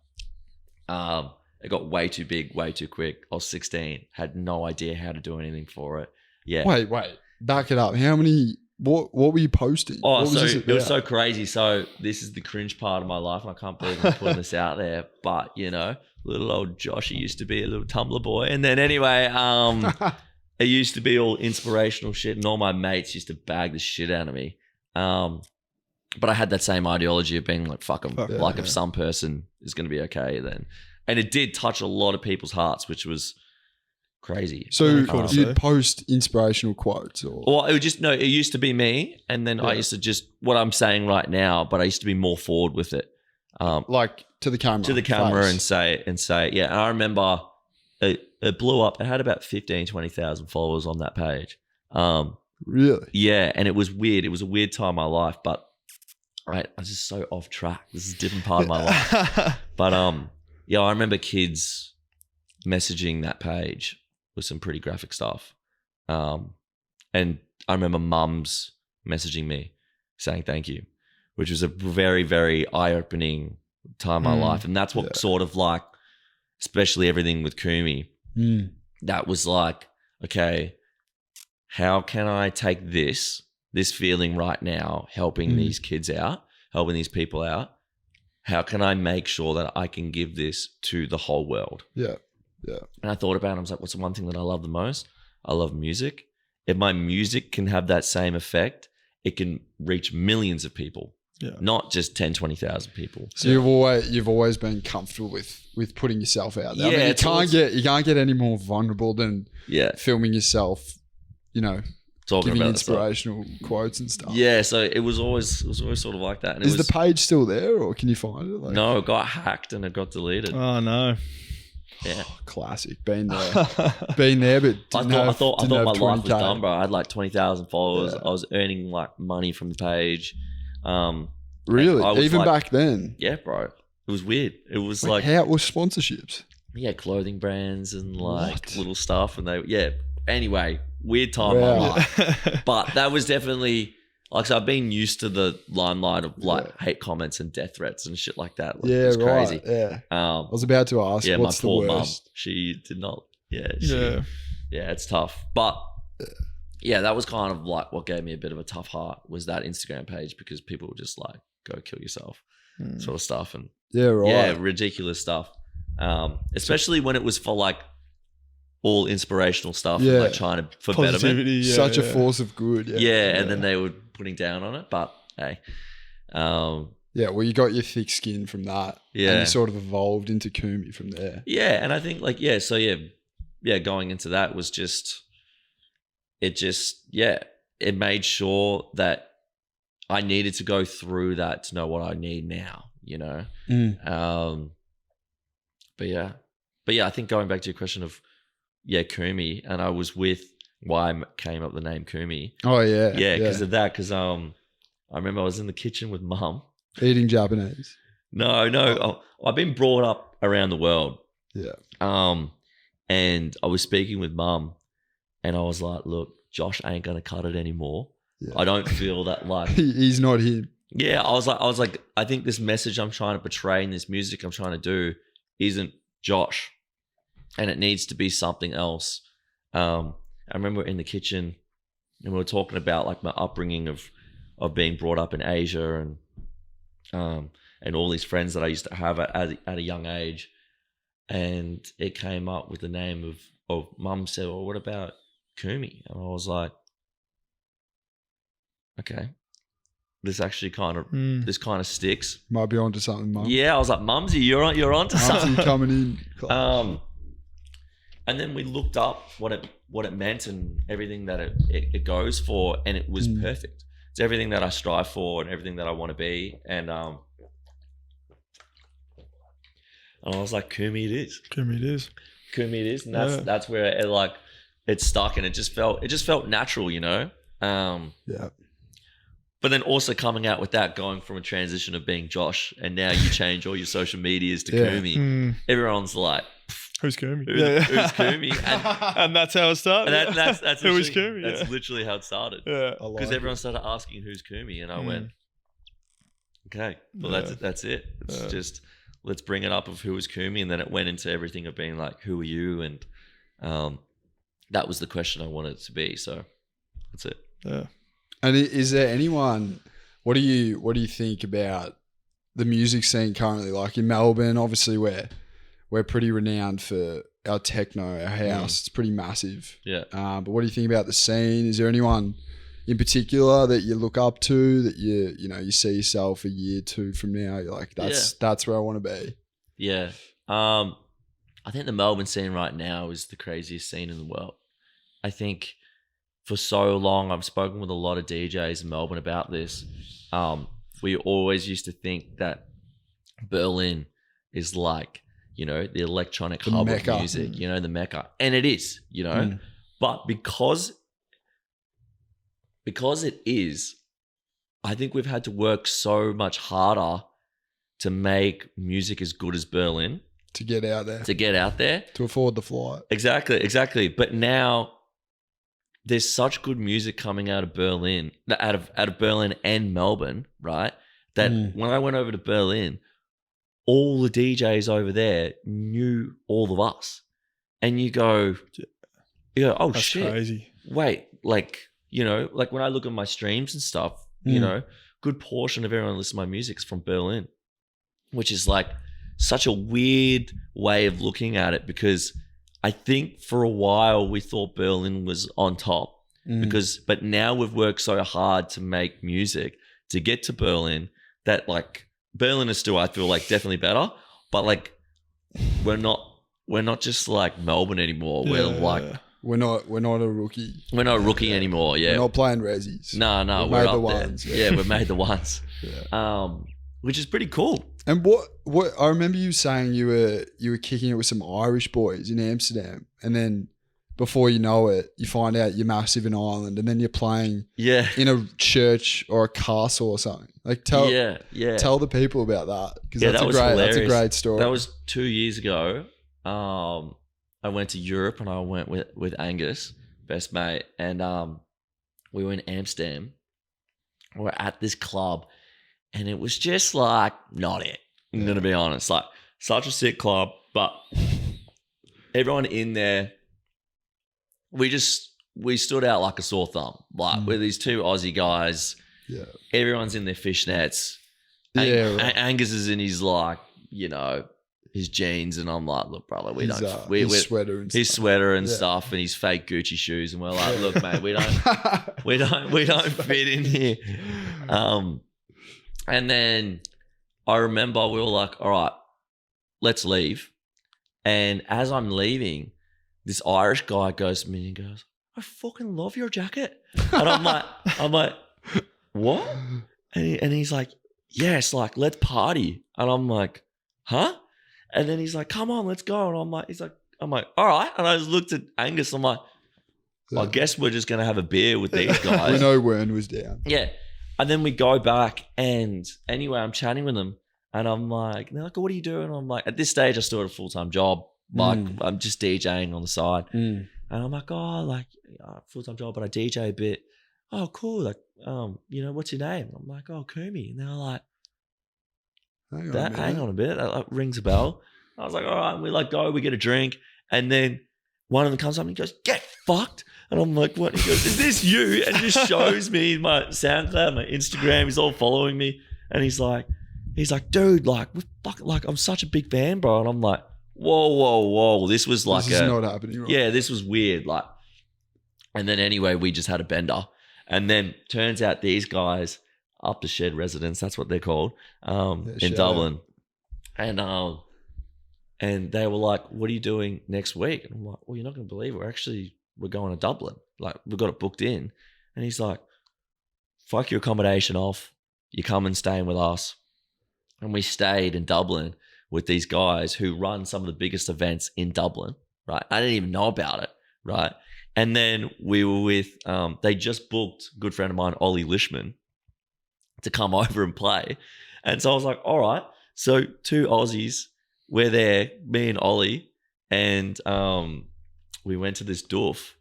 It got way too big, way too quick. I was 16, had no idea how to do anything for it. Yeah. Wait, back it up. How many, what were you posting? Oh, so it was so crazy. So this is the cringe part of my life. And I can't believe I'm putting this out there, but you know, little old Joshy used to be a little Tumblr boy. And then anyway, it used to be all inspirational shit and all my mates used to bag the shit out of me. But I had that same ideology of being like, fuck them. If some person is going to be okay, then. And it did touch a lot of people's hearts, which was crazy. So you'd post inspirational quotes or? Well, it used to be me. And then I used to just, what I'm saying right now, but I used to be more forward with it. Like to the camera. To the camera and say, yeah. And I remember it blew up. It had about 15, 20,000 followers on that page. Really? Yeah. And it was weird. It was a weird time in my life, but I was just so off track. This is a different part of my life. But yeah, I remember kids messaging that page with some pretty graphic stuff. And I remember mums messaging me saying thank you, which was a very, very eye-opening time in my life. And that's what sort of like, especially everything with Kumi, that was like, okay, how can I take this feeling right now, helping these kids out, helping these people out? How can I make sure that I can give this to the whole world? Yeah. And I thought about it. I was like, what's the one thing that I love the most? I love music. If my music can have that same effect, it can reach millions of people, not just 10, 20,000 people. So you've always been comfortable with putting yourself out there. Yeah, I mean, you can't get any more vulnerable than filming yourself, you know, talking giving about inspirational quotes and stuff. Yeah, so it was always sort of like that. And is the page still there, or can you find it? No, it got hacked and it got deleted. Oh no! Yeah, classic. Been there, but I thought my life was done, bro. I had like 20,000 followers. I was earning like money from the page. Really? Even back then? Yeah, bro. It was weird. It was like how was sponsorships? Yeah, clothing brands and like little stuff, and Anyway, weird time in my life. But that was definitely like, so I've been used to the limelight of like hate comments and death threats and shit like that. Like, it was crazy. Yeah. I was about to ask, what's my poor mum, she did not. Yeah, it's tough. But yeah, that was kind of like what gave me a bit of a tough heart was that Instagram page, because people were just like, go kill yourself sort of stuff. And ridiculous stuff. Especially when it was for like all inspirational stuff and like trying to for betterment. Such a force of good. And then they were putting down on it. But hey. Well, you got your thick skin from that. Yeah. And you sort of evolved into Kumi from there. Yeah. And I think like, going into that was it made sure that I needed to go through that to know what I need now, you know? But I think going back to your question of, Kumi, and I was with why I came up with the name Kumi. Oh, yeah. Yeah, because of that, because I remember I was in the kitchen with mum. Eating Japanese. No. I've been brought up around the world. Yeah. And I was speaking with mum, and I was like, look, Josh ain't going to cut it anymore. Yeah. I don't feel that like... He's not him. Yeah, I was like, I think this message I'm trying to portray and this music I'm trying to do isn't Josh, and it needs to be something else. I remember in the kitchen, and we were talking about like my upbringing of being brought up in Asia and all these friends that I used to have at a young age, and it came up with the name of mum said, well, what about Kumi? And I was like, okay. This actually kind of sticks. Might be onto something, Mum. Yeah, I was like, Mumsy, you're onto something. Mumsy coming in. And then we looked up what it meant and everything that it goes for, and it was perfect. It's everything that I strive for and everything that I want to be. And I was like, Kumi it is. Kumi it is. Kumi it is. And that's where it stuck, and it just felt natural, you know? Yeah. But then also coming out with that, going from a transition of being Josh, and now you change all your social medias to Kumi. Everyone's like, who's Kumi? Who's Kumi? And that's how it started. And that's who is Kumi? That's literally how it started. Yeah, because everyone started asking who's Kumi, and I went, okay, well that's it. It's just let's bring it up of who is Kumi, and then it went into everything of being like, who are you? And that was the question I wanted it to be. So that's it. Yeah. And is there anyone? What do you think about the music scene currently? Like in Melbourne, obviously we're pretty renowned for our techno, our house. It's pretty massive. Yeah. But what do you think about the scene? Is there anyone in particular that you look up to, that you see yourself a year, 2 from now? You're like, that's where I want to be. Yeah. I think the Melbourne scene right now is the craziest scene in the world. I think for so long, I've spoken with a lot of DJs in Melbourne about this. We always used to think that Berlin is like, the electronic hub of music, the Mecca. And it is, But because it is, I think we've had to work so much harder to make music as good as Berlin. To get out there. To afford the flight. Exactly. But now there's such good music coming out of Berlin, out of Berlin and Melbourne, right? That when I went over to Berlin, all the DJs over there knew all of us. And you go, oh, that's shit. Crazy. Wait, like when I look at my streams and stuff, good portion of everyone listening to my music is from Berlin, which is like such a weird way of looking at it, because I think for a while we thought Berlin was on top but now we've worked so hard to make music to get to Berlin that like Berlin is still, I feel like, definitely better, but like we're not just like Melbourne anymore. We're not a rookie. We're not a rookie anymore. Yeah. We're not playing Rezzies. No, we're up the ones. There. Yeah, we've made the ones. Which is pretty cool. And what I remember you saying you were kicking it with some Irish boys in Amsterdam, and then before you know it, you find out you're massive in Ireland, and then you're playing in a church or a castle or something. Like tell the people about that, because that's a great story. That was 2 years ago. I went to Europe, and I went with Angus, best mate, and we were in Amsterdam. We were at this club, and it was just like not it. I'm gonna be honest, like such a sick club, but everyone in there, we stood out like a sore thumb. Like we're these 2 Aussie guys. Yeah. Everyone's in their fishnets. Angus is in his his jeans, and I'm like, look, brother, his sweater and stuff, and his fake Gucci shoes, and we're like, look, mate, we don't fit in here. And then I remember we were like, all right, let's leave. And as I'm leaving, this Irish guy goes to me and goes, I fucking love your jacket. And I'm like, what? And he's like, yes, like, let's party. And I'm like, huh? And then he's like, come on, let's go. And I'm like, all right. And I just looked at Angus. I'm like, I guess we're just going to have a beer with these guys. We know Wern was down. Yeah. And then we go back, and anyway, I'm chatting with them, and I'm like, they're like, what are you doing? And I'm like, at this stage, I still had a full-time job. Like, I'm just DJing on the side. And I'm like, full-time job, but I DJ a bit. Oh, cool. Like, what's your name? I'm like, oh, Kumi. And they're like, hang on a bit. That rings a bell. I was like, all right. And we like go, we get a drink. And then one of them comes up and he goes, get fucked. And I'm like, what? He goes, is this you? And just shows me my SoundCloud, my Instagram. He's all following me. And he's like, dude, like, I'm such a big fan, bro. And I'm like, whoa. This was like this is not happening, right? Yeah, this was weird. Like, and then anyway, we just had a bender. And then turns out these guys up the shed residents, that's what they're called, in Dublin. And they were like, what are you doing next week? And I'm like, well, you're not going to believe it. We're going to Dublin. Like, we've got it booked in. And he's like, fuck your accommodation off. You come and staying with us. And we stayed in Dublin with these guys who run some of the biggest events in Dublin, right? I didn't even know about it, right? And then we were with, they just booked a good friend of mine, Ollie Lishman, to come over and play. And so I was like, all right. So 2 Aussies, we're there, me and Ollie, and we went to this doof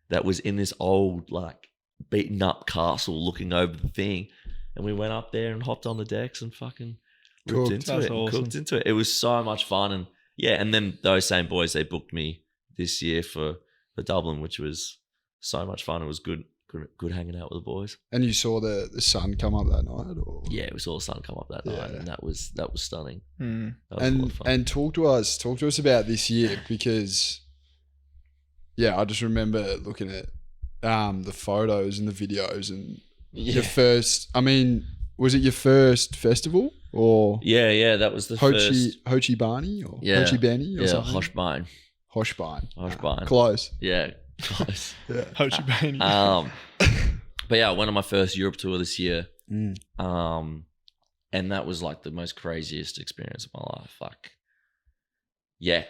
that was in this old, like, beaten up castle looking over the thing. And we went up there and hopped on the decks and fucking cooked into it. It was so much fun. And yeah, and then those same boys, they booked me this year for Dublin, which was so much fun. It was good hanging out with the boys. And you saw the sun come up that night, or? Yeah, we saw the sun come up that night, and that was stunning. That was and a lot of fun. And talk to us about this year, because I just remember looking at the photos and the videos and your first. I mean, was it your first festival or? Yeah, that was the first. Hochi Barney or Hochi Benny or something? Hoshbine. Close. Yeah, close. Hochi Benny. But yeah, I went on my first Europe tour this year. And that was like the most craziest experience of my life. Like, yeah,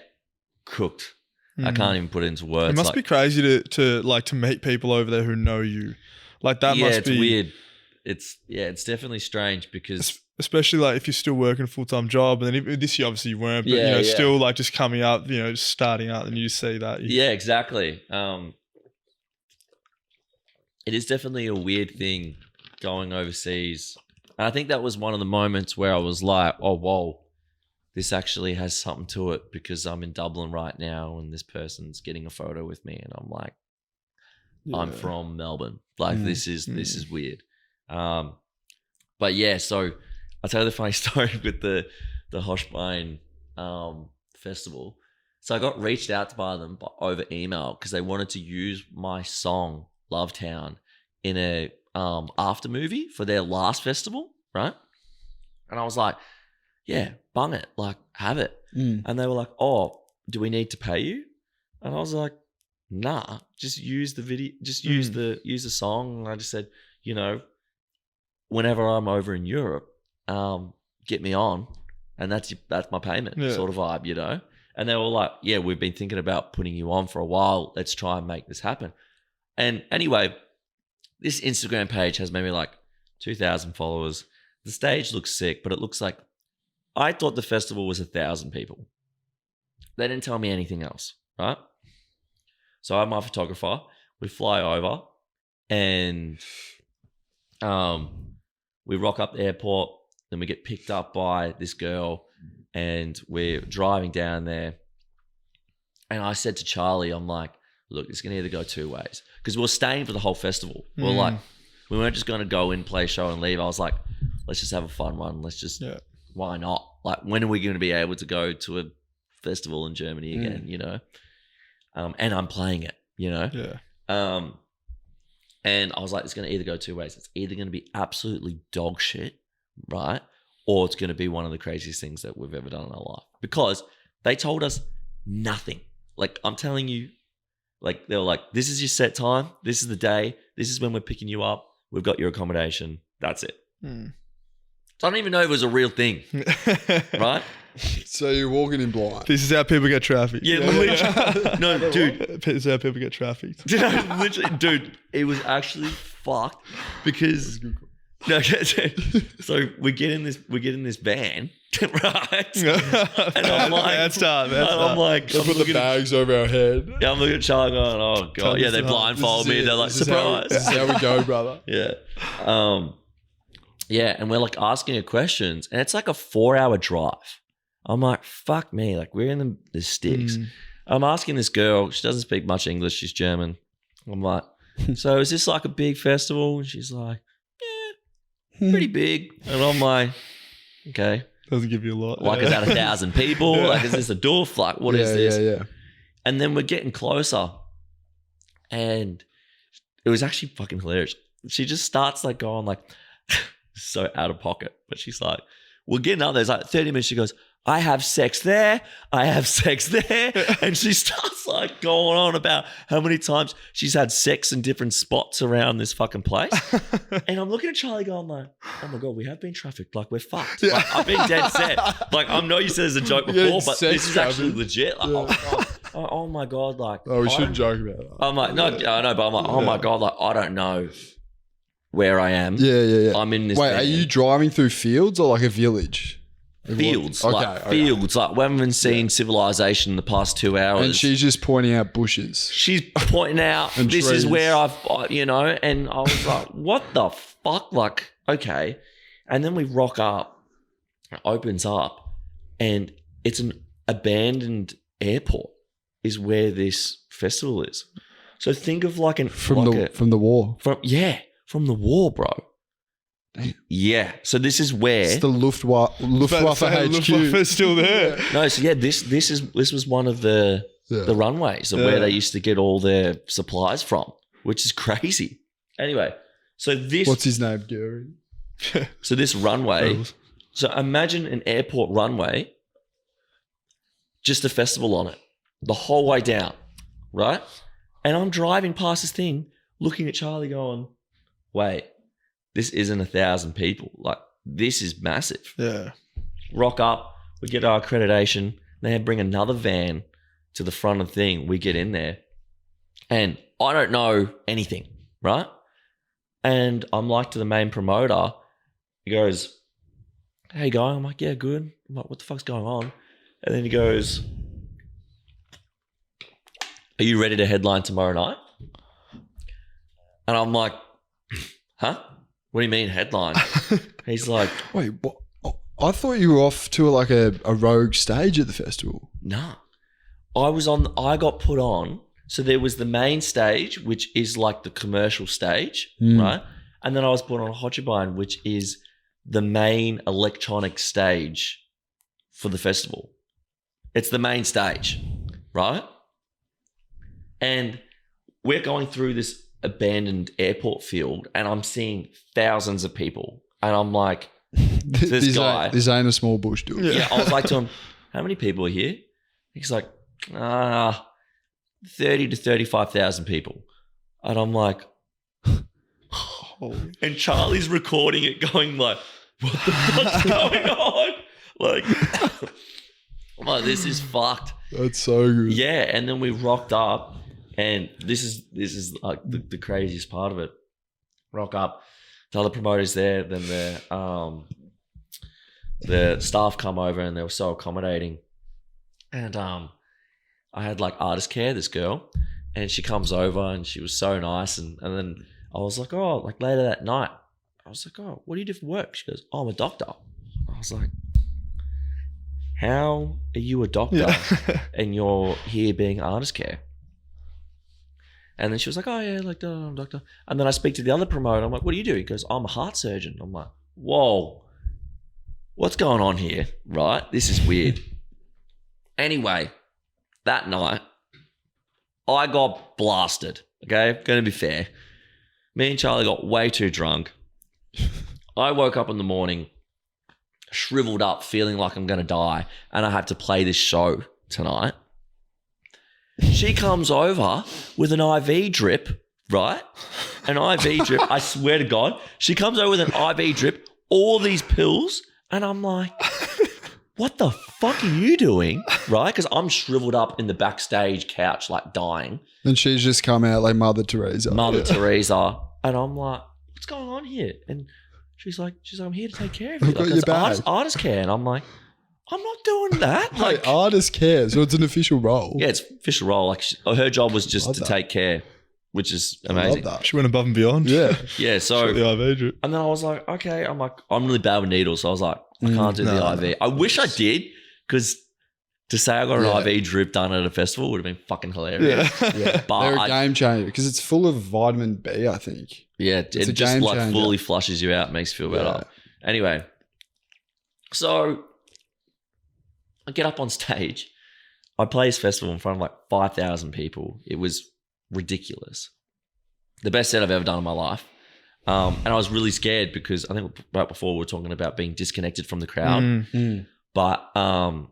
cooked. I can't even put it into words. It must be crazy to meet people over there who know you. Like that must be weird. It's definitely strange because especially like if you're still working a full-time job, and then this year obviously you weren't, but still like just coming up, just starting out, and you see that. Yeah, exactly. It is definitely a weird thing going overseas. And I think that was one of the moments where I was like, oh, whoa, this actually has something to it, because I'm in Dublin right now and this person's getting a photo with me, and I'm like, I'm from Melbourne. Like this is weird. But yeah, so I'll tell you the funny story with the Hoshbine festival. So I got reached out by them over email because they wanted to use my song Love Town in a after movie for their last festival, right? And I was like, yeah, bung it, like have it. And they were like, oh, do we need to pay you? And I was like, nah, just use the video, just use the song. And I just said, whenever I'm over in Europe, get me on, and that's my payment sort of vibe, And they were like, yeah, we've been thinking about putting you on for a while. Let's try and make this happen. And anyway, this Instagram page has maybe like 2,000 followers. The stage looks sick, but it looks like, I thought the festival was 1,000 people. They didn't tell me anything else, right? So I'm my photographer. We fly over and we rock up the airport. Then we get picked up by this girl and we're driving down there. And I said to Charlie, I'm like, look, it's going to either go 2 ways. Because we were staying for the whole festival. We're like, we weren't just going to go in, play a show and leave. I was like, let's just have a fun run. Let's just, why not? Like, when are we going to be able to go to a festival in Germany again, And I'm playing it, And I was like, it's going to either go 2 ways. It's either going to be absolutely dog shit, right? Or it's going to be one of the craziest things that we've ever done in our life. Because they told us nothing. Like, I'm telling you, like, they were like, this is your set time. This is the day. This is when we're picking you up. We've got your accommodation. That's it. So I don't even know if it was a real thing, right? So you're walking in blind. This is how people get trafficked. Yeah, literally. No, dude. This is how people get trafficked. Literally, dude, it was actually fucked because No, so we get in this van, right? And I'm like, bad start. I'm like, They put the bags over our head. Yeah, I'm looking at Charlie going, oh god, yeah. They blindfold me. They're like, surprise. This is how we go, brother. Yeah. Yeah, and we're like asking her questions, and it's like a 4-hour drive. I'm like, fuck me, like we're in the sticks. I'm asking this girl, she doesn't speak much English, she's German. I'm like, so is this like a big festival? And she's like, yeah, pretty big. And I'm like, okay. Doesn't give you a lot. Like, is that 1,000 people? Yeah. Like, is this a doof? Like, what is this? Yeah. And then we're getting closer, and it was actually fucking hilarious. She just starts like going like, so out of pocket, but she's like, we're getting up there. It's like 30 minutes. She goes, I have sex there. I have sex there. And she starts like going on about how many times she's had sex in different spots around this fucking place. And I'm looking at Charlie going like, oh my God, we have been trafficked. Like we're fucked. Yeah. Like, I've been dead set. Like I know you said it's a joke before, but this is actually legit. Like, oh my God. Like, oh, we shouldn't joke about that. I'm like, no, I know, but I'm like, oh my God. Like, I don't know where I am. Yeah. I'm in this. Wait, van. are you driving through fields or like a village? Fields, Okay. fields. Like we haven't even seen civilization in the past 2 hours. And she's just pointing out bushes. She's pointing out And this trees. is where I've, and I was like, what the fuck? Like, okay. And then we rock up, it opens up, and it's an abandoned airport is where this festival is. So think of like From the war. From the war, bro. Damn. Yeah. So this is where It's the Luftwaffe HQ. Luftwaffe's still there. No, so yeah, this was one of the runways of where they used to get all their supplies from, which is crazy. Anyway, so this What's his name, Gary? so this runway. So imagine an airport runway, just a festival on it, the whole way down, right? And I'm driving past this thing, looking at Charlie, going, "Wait, this isn't 1,000 people. Like this is massive." Yeah. Rock up, we get our accreditation. They bring another van to the front of the thing. We get in there, and I don't know anything, right? And I'm like to the main promoter. He goes, "How you going?" I'm like, "Yeah, good." I'm like, "What the fuck's going on?" And then he goes, "Are you ready to headline tomorrow night?" And I'm like, "Huh? What do you mean headline?" He's like, Wait, what? Oh, I thought you were off to like a rogue stage at the festival. "Nah." I got put on. So there was the main stage, which is like the commercial stage, right? And then I was put on Hotchibine, which is the main electronic stage for the festival. It's the main stage, right? And we're going through this abandoned airport field, and I'm seeing thousands of people. And I'm like, this guy. This ain't a small bush, dude. Yeah, I was like to him, "How many people are here?" He's like, 30 to 35,000 people. And I'm like, and Charlie's recording it going like, what the fuck's going on? Like, I'm like, this is fucked. That's so good. Yeah, and then we rocked up, and this is like the craziest part of it. Rock up, the other promoters there, then the staff come over, and they were so accommodating. And I had like artist care, this girl, and she comes over and she was so nice. And then I was like, oh, like later that night, I was like, oh, what do you do for work? She goes, oh, I'm a doctor. I was like, how are you a doctor and you're here being artist care? And then she was like, oh yeah, like I'm a doctor. And then I speak to the other promoter. I'm like, what do you do? He goes, I'm a heart surgeon. I'm like, whoa, what's going on here? Right? This is weird. Anyway, that night, I got blasted. Okay, going to be fair. Me and Charlie got way too drunk. I woke up in the morning, shriveled up, feeling like I'm going to die, and I had to play this show tonight. She comes over with an IV drip, right? An IV drip. I swear to God, she comes over with an IV drip, all these pills, and I'm like, what the fuck are you doing? Right? Because I'm shriveled up in the backstage couch, like dying. And she's just come out like Mother Teresa. Teresa. And I'm like, what's going on here? And She's like, I'm here to take care of you. I've got Like, your that's back. artist care. And I'm like, I'm not doing that. Like, artist care, so it's an official role. Yeah, it's official role. Like her job was just to that. take care, which is I amazing. love that. She went above and beyond. Yeah. Yeah, so Shot the IV drip. and then I was like, okay, I'm really bad with needles, so I was like, I can't do the IV. I wish I did, because to say I got an IV drip done at a festival would have been fucking hilarious. Yeah. But They're a game changer because it's full of vitamin B, I think. Yeah, a it just game like changer. fully flushes you out, makes you feel better. Anyway, so I get up on stage. I play this festival in front of like 5,000 people. It was ridiculous. The best set I've ever done in my life. And I was really scared because I think right before we were talking about being disconnected from the crowd. But I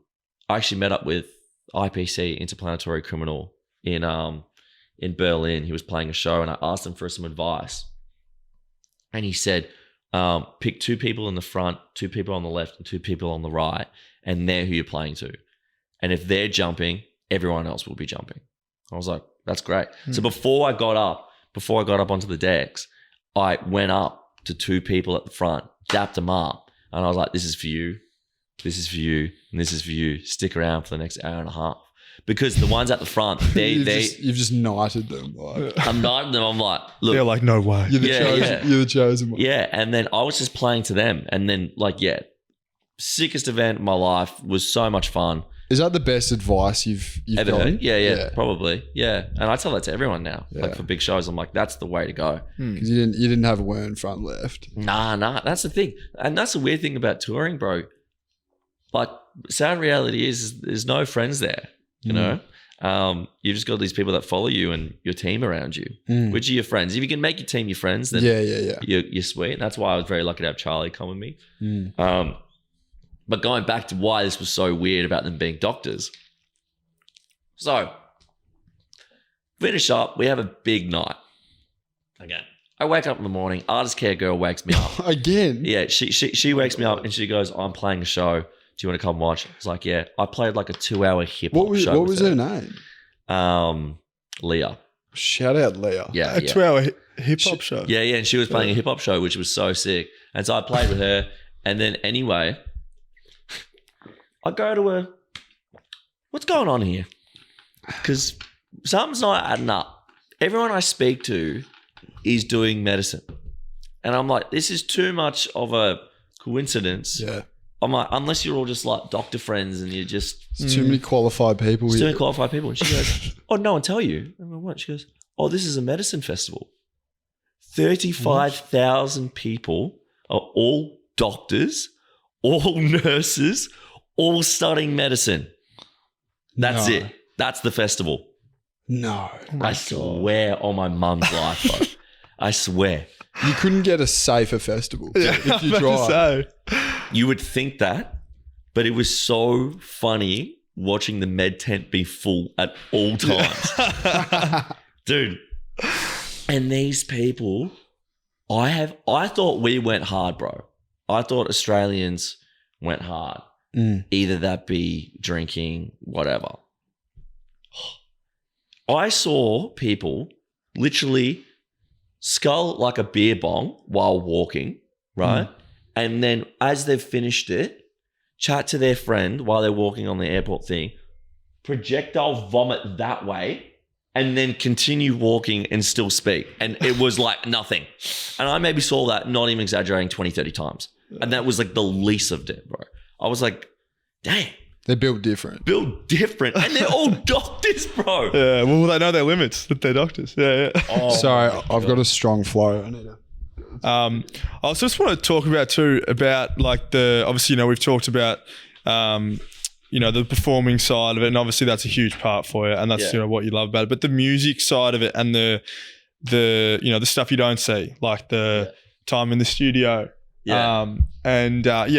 actually met up with IPC, Interplanetary Criminal, in Berlin. He was playing a show and I asked him for some advice. And he said, pick 2 people in the front, 2 people on the left, and 2 people on the right, and they're who you're playing to. And if they're jumping, everyone else will be jumping. I was like, that's great. So before I got up onto the decks, I went up to 2 people at the front, dapped them up, and I was like, this is for you, this is for you, and this is for you. Stick around for the next hour and a half. Because the ones at the front, you've just knighted them. Like. I'm knighting them. I'm like, look. They're like, no way. You're the chosen one. Yeah, and then I was just playing to them. And then sickest event of my life. Was so much fun. Is that the best advice you've ever gotten? heard? Yeah, probably. Yeah. And I tell that to everyone now. Yeah. Like for big shows, I'm like, that's the way to go. Because you didn't have a Wern front left. Nah. That's the thing. And that's the weird thing about touring, bro. Like, sad reality is there's no friends there. You know, you've just got these people that follow you and your team around you, which are your friends. If you can make your team your friends, then you're sweet. And that's why I was very lucky to have Charlie come with me. But going back to why this was so weird about them being doctors. So, finish up. We have a big night. Again, I wake up in the morning. Artist care girl wakes me up. Again? Yeah, she wakes me up and she goes, I'm playing a show. Do you want to come watch? I was like, yeah. I played like a 2-hour hip-hop show. What was her name? Leah. Shout out Leah. Yeah. A 2-hour hip-hop show. Yeah. And she was playing a hip-hop show, which was so sick. And so I played with her. And then anyway, I go to her, what's going on here? Because something's not adding up. Everyone I speak to is doing medicine. And I'm like, this is too much of a coincidence. Yeah. I'm like, unless you're all just like doctor friends and you're just... There's too many qualified people here. Too many qualified people. And she goes, oh, no one tell you. And I'm like, what? She goes, oh, this is a medicine festival. 35,000 people are all doctors, all nurses, all studying medicine. That's it. That's the festival. No. I swear on my mum's life, bro. I swear. You couldn't get a safer festival if you tried. You would think that, but it was so funny watching the med tent be full at all times. Dude. And these people, I thought we went hard, bro. I thought Australians went hard. Either that be drinking, whatever. I saw people literally scull like a beer bong while walking, right? And then as they've finished it, chat to their friend while they're walking on the airport thing, projectile vomit that way, and then continue walking and still speak. And it was like nothing. And I maybe saw that, not even exaggerating, 20, 30 times. And that was like the least of it, bro. I was like, damn. They're built different. And they're all doctors, bro. Yeah, well, they know their limits, that they're doctors. Yeah. Oh, sorry, I've got a strong flow. I need to... I also just want to talk about too, about like obviously, we've talked about, the performing side of it, and obviously that's a huge part for you, and that's, what you love about it. But the music side of it and the stuff you don't see, like the time in the studio. Yeah.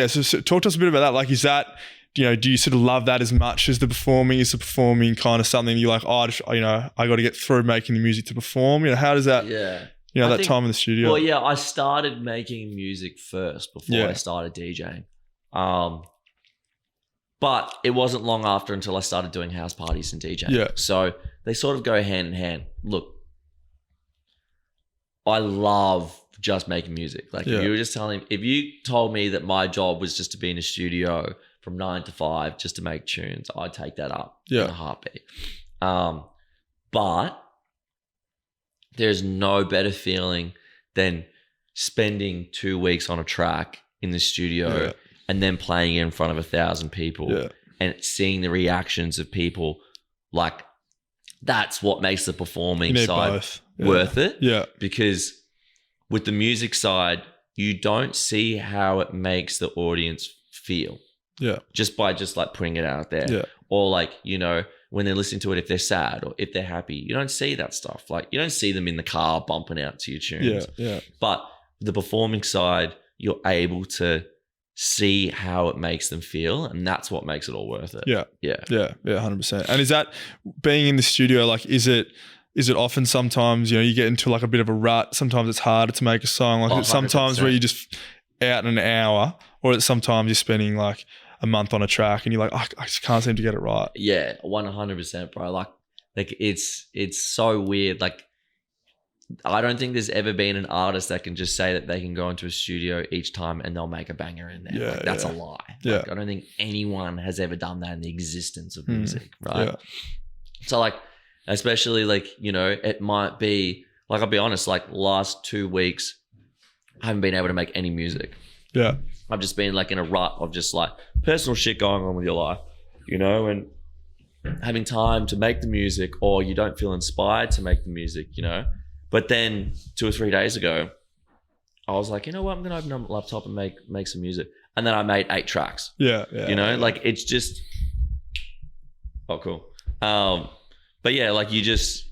So talk to us a bit about that. Like, is that, do you sort of love that as much as the performing? Is the performing kind of something you're like, I got to get through making the music to perform? How does that, that time in the studio? Well, yeah, I started making music first before I started DJing. But it wasn't long after until I started doing house parties and DJing. Yeah. So they sort of go hand in hand. Look, I love just making music. Like if you were just telling, if you told me that my job was just to be in a studio from 9 to 5 just to make tunes, I'd take that up in a heartbeat. But there's no better feeling than spending 2 weeks on a track in the studio and then playing it in front of 1,000 people and seeing the reactions of people. Like that's what makes the performing side worth it. Yeah. Because with the music side, you don't see how it makes the audience feel. Yeah. Just by like putting it out there. Yeah. Or like, you know, when they're listening to it, if they're sad or if they're happy, you don't see that stuff. Like you don't see them in the car bumping out to your tunes. Yeah. But the performing side, you're able to see how it makes them feel, and that's what makes it all worth it. Yeah. 100%. And is that being in the studio? Like, is it often sometimes, you know, you get into like a bit of a rut? Sometimes it's harder to make a song. Like it's sometimes where you just out in an hour, or it's sometimes you're spending like a month on a track and you're like, I just can't seem to get it right. Yeah, 100%, bro. Like it's so weird. Like I don't think there's ever been an artist that can just say that they can go into a studio each time and they'll make a banger in there. Yeah, like, that's a lie. Yeah. Like, I don't think anyone has ever done that in the existence of music, right? Yeah. So like, especially like, you know, it might be like, I'll be honest, like last 2 weeks, I haven't been able to make any music. Yeah. I've just been like in a rut of just like personal shit going on with your life, you know, and having time to make the music, or you don't feel inspired to make the music, you know. But then 2 or 3 days ago, I was like, you know what, I'm going to open up my laptop and make some music. And then I made 8 tracks. Yeah. You know, like it's just, oh, cool. But yeah, like you just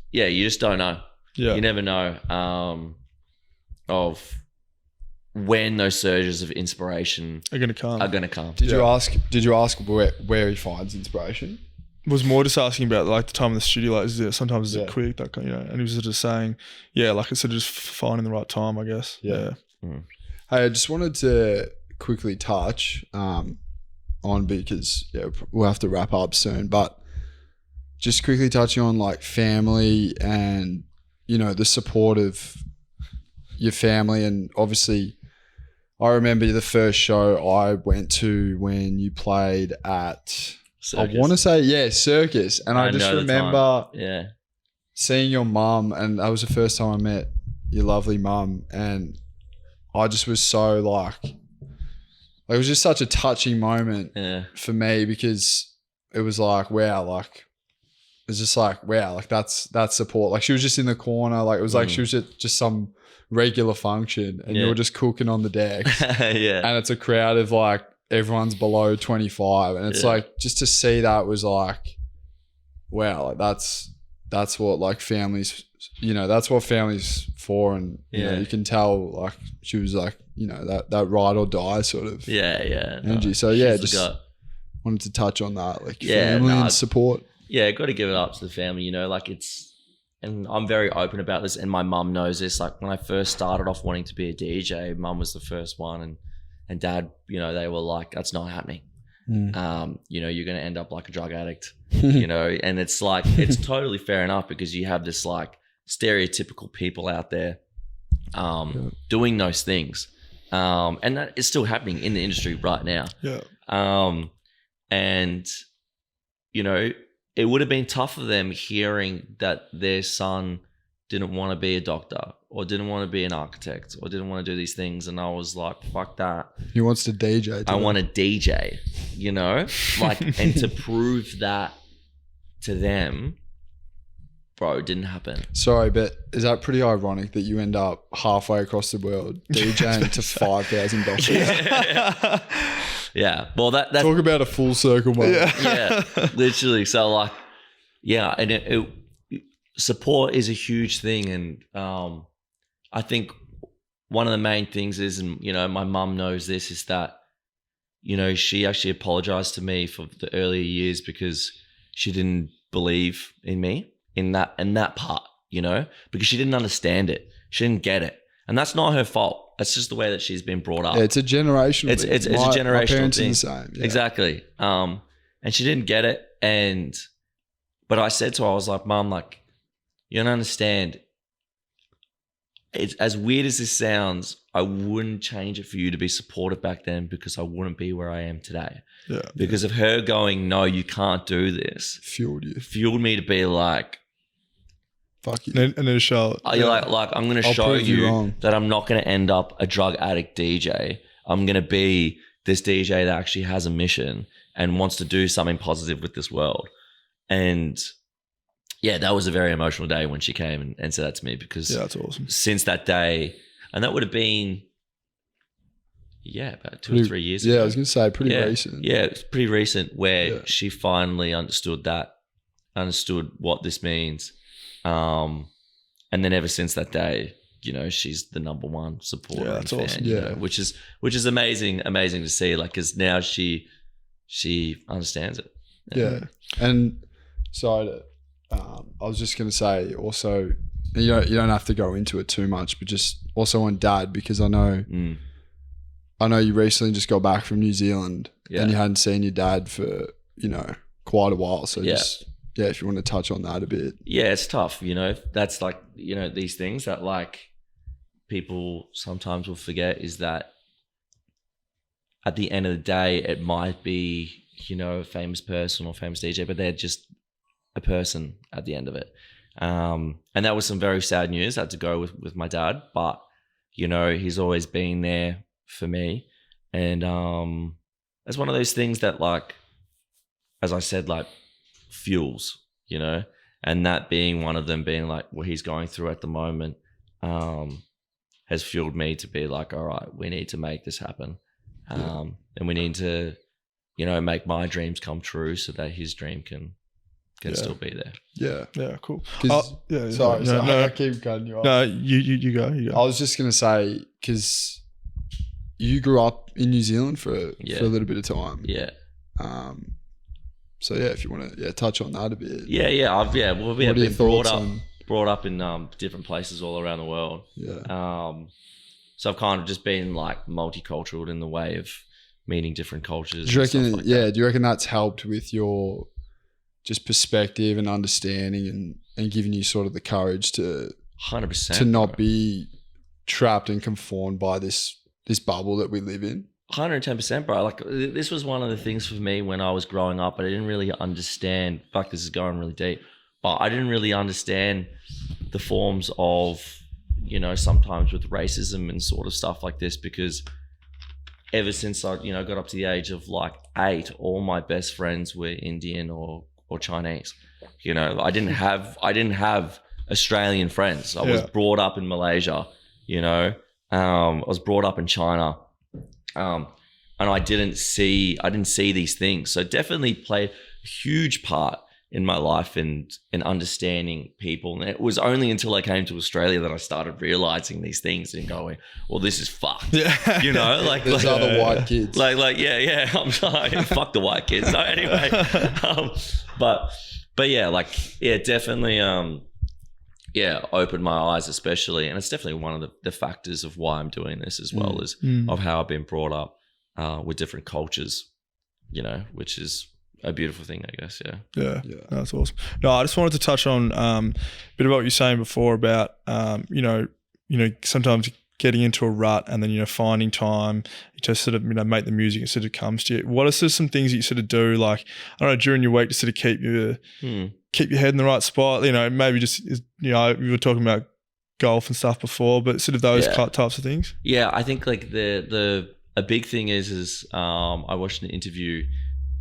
don't know. Yeah. You never know of when those surges of inspiration are going to come. Did you ask where he finds inspiration? Was more just asking about like the time in the studio, like sometimes is it quick, that kind, you know, and he was just saying, like it's sort of just finding the right time, I guess. Yeah. Hey, I just wanted to quickly touch on, because we'll have to wrap up soon, but just quickly touching on like family and, you know, the support of your family. And obviously I remember the first show I went to when you played at Circus. I want to say, Circus. And I just remember seeing your mum, and that was the first time I met your lovely mum. And I just was so like, it was just such a touching moment for me, because it was like, wow, like, it was just like, wow, like that's support. Like she was just in the corner. Like it was like she was at just some regular function and you were just cooking on the decks. And it's a crowd of like, everyone's below 25, and it's like, just to see that was like, wow, like that's what like families, you know, that's what families for. And you know, you can tell like she was like, you know, that ride or die sort of energy. So just wanted to touch on that, like family and support. Got to give it up to the family, you know, like and I'm very open about this, and my mum knows this. Like when I first started off wanting to be a DJ, mum was the first one, and dad, you know, they were like, that's not happening. You know, you're going to end up like a drug addict, you know, and it's like, it's totally fair enough, because you have this like stereotypical people out there doing those things. And that is still happening in the industry right now. And, you know, it would have been tough for them hearing that their son didn't want to be a doctor, or didn't want to be an architect, or didn't want to do these things. And I was like, fuck that. He wants to DJ. I want to DJ, you know, like, and to prove that to them, bro, it didn't happen. Sorry, but is that pretty ironic that you end up halfway across the world DJing to 5,000 doctors? Yeah. Well, that talk about a full circle moment. Yeah, literally. So like, and it support is a huge thing. And I think one of the main things is, and you know, my mum knows this, is that, you know, she actually apologized to me for the earlier years because she didn't believe in me in that part, you know, because she didn't understand it. She didn't get it. And that's not her fault. That's just the way that she's been brought up. Yeah, it's a generational thing. It's a generational my parents thing. Are the same. Yeah. Exactly. And she didn't get it. But I said to her, I was like, Mum, like, you don't understand. it's as weird as this sounds, I wouldn't change it for you to be supportive back then, because I wouldn't be where I am today. Yeah. Because of her going, no, you can't do this. Fueled me to be like, fuck you. And then show. You're like I'm going to show you that I'm not going to end up a drug addict DJ. I'm going to be this DJ that actually has a mission and wants to do something positive with this world. And yeah, that was a very emotional day when she came and said that to me, because that's awesome. Since that day, and that would have been, about 2 or 3 years ago. Yeah, I was going to say pretty recent. Yeah, it's pretty recent where she finally understood what this means. And then ever since that day, she's the number one supporter and fan, awesome. you know, which is amazing to see. Like, because now she understands it. Yeah. And sorry, I was just going to say also, you don't have to go into it too much, but just also on Dad, because I know you recently just got back from New Zealand and you hadn't seen your dad for, quite a while. So just, if you want to touch on that a bit. Yeah, it's tough. That's like, these things that like people sometimes will forget, is that at the end of the day, it might be, a famous person or famous DJ, but they're just a person at the end of it. And that was some very sad news. I had to go with my dad, but he's always been there for me. And it's one of those things that, like, as I said, like, fuels, and that being one of them, being like what he's going through at the moment, has fueled me to be like, all right, we need to make this happen. And we need to, make my dreams come true so that his dream can still be there. Yeah, cool. Sorry, I keep cutting you off. No, you go. I was just going to say, because you grew up in New Zealand for a little bit of time. Yeah. So if you want to touch on that a bit. I've been brought up in different places all around the world. Yeah. So I've kind of just been like multicultural in the way of meeting different cultures. Do you reckon that's helped with your just perspective and understanding and giving you sort of the courage to 100% to not be trapped and conformed by this bubble that we live in? 110%, bro. Like, this was one of the things for me when I was growing up. I didn't really understand. Fuck, this is going really deep, but I didn't really understand the forms of, sometimes with racism and sort of stuff like this, because ever since I, got up to the age of like 8, all my best friends were Indian or Chinese. I didn't have Australian friends. I was brought up in Malaysia. I was brought up in China. And I didn't see these things. So it definitely played a huge part in my life and in understanding people. And it was only until I came to Australia that I started realizing these things and going, well, this is fucked. Yeah. There's other white kids. Yeah. I'm sorry. Fuck the white kids. So anyway, but definitely, opened my eyes, especially. And it's definitely one of the factors of why I'm doing this as well, is of how I've been brought up with different cultures, which is a beautiful thing, I guess. Yeah. That's awesome. No, I just wanted to touch on a bit about what you were saying before about, sometimes getting into a rut and then, finding time to sort of, make the music and sort of comes to you. What are sort of some things that you sort of do, like, I don't know, during your week to sort of keep your head in the right spot, maybe just, we were talking about golf and stuff before, but sort of those types of things. Yeah, I think like a big thing is I watched an interview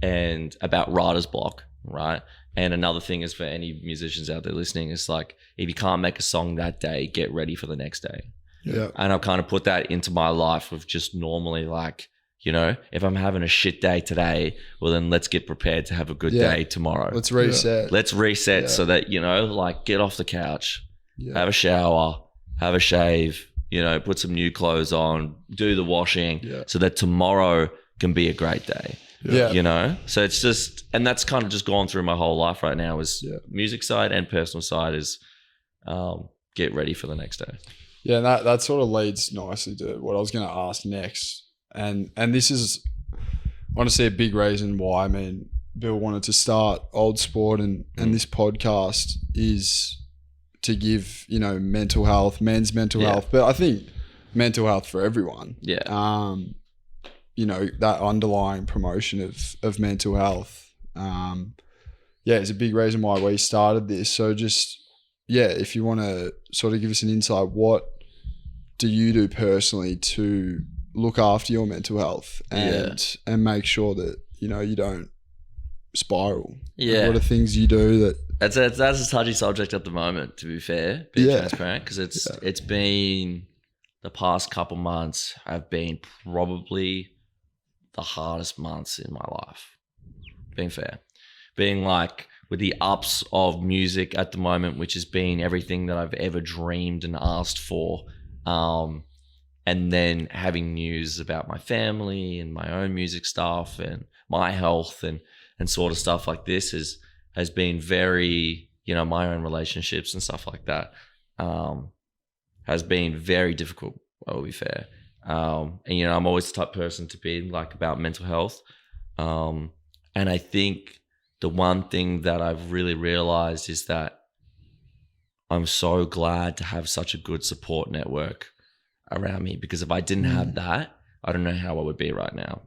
and about writer's block, right? And another thing is, for any musicians out there listening, is like, if you can't make a song that day, get ready for the next day. Yeah. And I've kind of put that into my life of just normally, like, if I'm having a shit day today, well, then let's get prepared to have a good day tomorrow. Let's reset. Let's reset so that, like, get off the couch, have a shower, have a shave, put some new clothes on, do the washing so that tomorrow can be a great day. Yeah. So it's just, and that's kind of just gone through my whole life right now, is music side and personal side is get ready for the next day. Yeah, and that sort of leads nicely to what I was going to ask next. And this is honestly a big reason why, Bill wanted to start Old Sport and this podcast, is to give, you know, mental health, men's mental health, but I think mental health for everyone. Yeah. You know, that underlying promotion of mental health. It's a big reason why we started this. So just, if you want to sort of give us an insight, what do you do personally to look after your mental health and make sure that, you know, you don't spiral? Yeah. What are things you do that... That's a touchy subject at the moment, to be fair, being transparent, because it's been the past couple months have been probably the hardest months in my life, being fair. Being like with the ups of music at the moment, which has been everything that I've ever dreamed and asked for. And then having news about my family and my own music stuff and my health and sort of stuff like this has been very, you know, my own relationships and stuff like that, has been very difficult, I will be fair. And, you know, I'm always the type of person to be like about mental health. And I think the one thing that I've really realized is that I'm so glad to have such a good support network around me, because if I didn't have that, I don't know how I would be right now.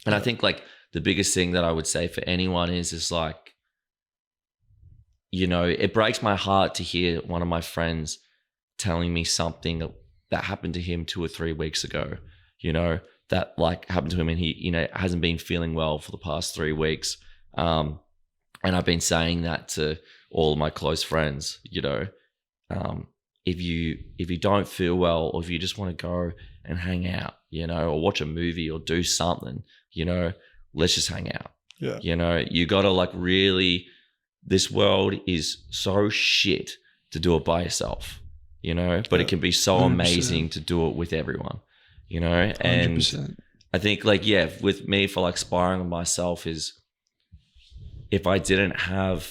And I think like the biggest thing that I would say for anyone is like, you know, it breaks my heart to hear one of my friends telling me something that happened to him 2 or 3 weeks ago, you know, that like happened to him and he, you know, hasn't been feeling well for the past 3 weeks. And I've been saying that to all of my close friends, you know, if you don't feel well, or if you just want to go and hang out, you know, or watch a movie or do something, you know, let's just hang out. Yeah. You know, you got to like really, this world is so shit to do it by yourself, you know, but it can be so 100%. amazing to do it with everyone, you know, and 100%. I think like, with me for like sparring with myself is, if I didn't have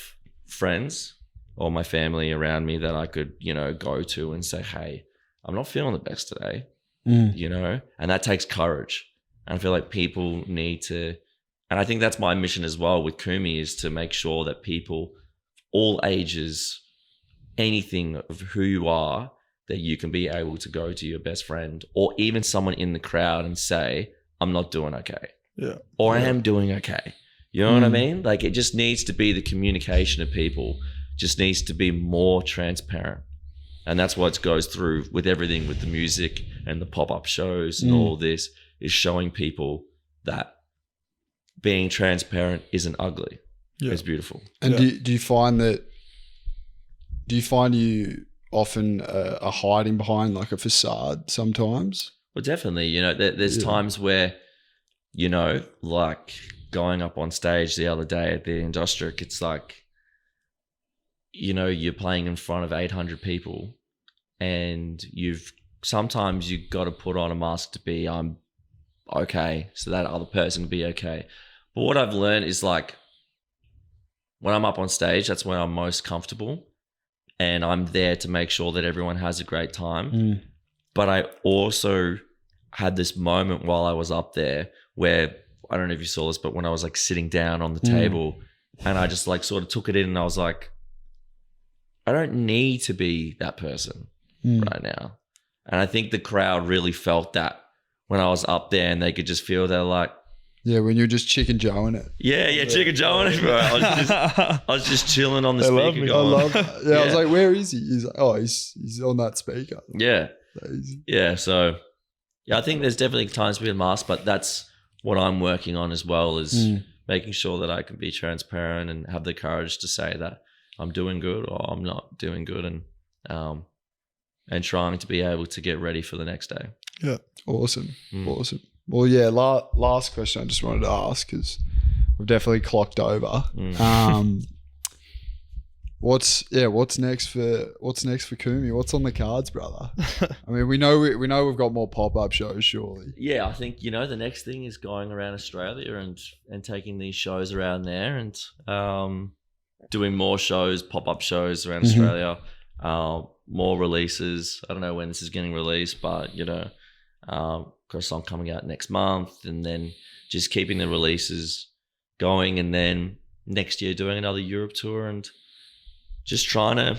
friends or my family around me that I could, you know, go to and say, hey, I'm not feeling the best today, you know, and that takes courage. And I feel like people need to, and I think that's my mission as well with Kumi, is to make sure that people, all ages, anything of who you are, that you can be able to go to your best friend or even someone in the crowd and say, I'm not doing okay. Yeah. Or I am doing okay. You know what I mean? Like, it just needs to be the communication of people just needs to be more transparent. And that's what goes through with everything, with the music and the pop-up shows and all this, is showing people that being transparent isn't ugly. Yeah. It's beautiful. And do you find you often are hiding behind like a facade sometimes? Well, definitely. You know, there's times where, you know, like going up on stage the other day at the Industrial, it's like, you know, you're playing in front of 800 people and sometimes you've got to put on a mask to be, I'm okay, so that other person can be okay. But what I've learned is like, when I'm up on stage, that's when I'm most comfortable and I'm there to make sure that everyone has a great time. But I also had this moment while I was up there where, I don't know if you saw this, but when I was like sitting down on the table and I just like sort of took it in and I was like, I don't need to be that person right now. And I think the crowd really felt that when I was up there, and they could just feel they're like, yeah, when you're just Chicken Joeing it. Yeah, Chicken Joeing it, bro. I was just chilling on the speaker. I love that. Yeah, I was like, where is he? He's like, oh, he's on that speaker. Yeah. Yeah, so yeah, I think there's definitely times with mask, but that's what I'm working on as well, is making sure that I can be transparent and have the courage to say that I'm doing good or I'm not doing good, and trying to be able to get ready for the next day. Yeah. Awesome. Awesome. Well, yeah, last question I just wanted to ask, because we've definitely clocked over. What's next for Kumi? What's on the cards, brother? I mean, we know we've got more pop-up shows, surely. Yeah, I think, you know, the next thing is going around Australia and taking these shows around there and doing more shows, pop-up shows around Australia, more releases. I don't know when this is getting released, but, you know, got a song coming out next month, and then just keeping the releases going, and then next year doing another Europe tour and just trying to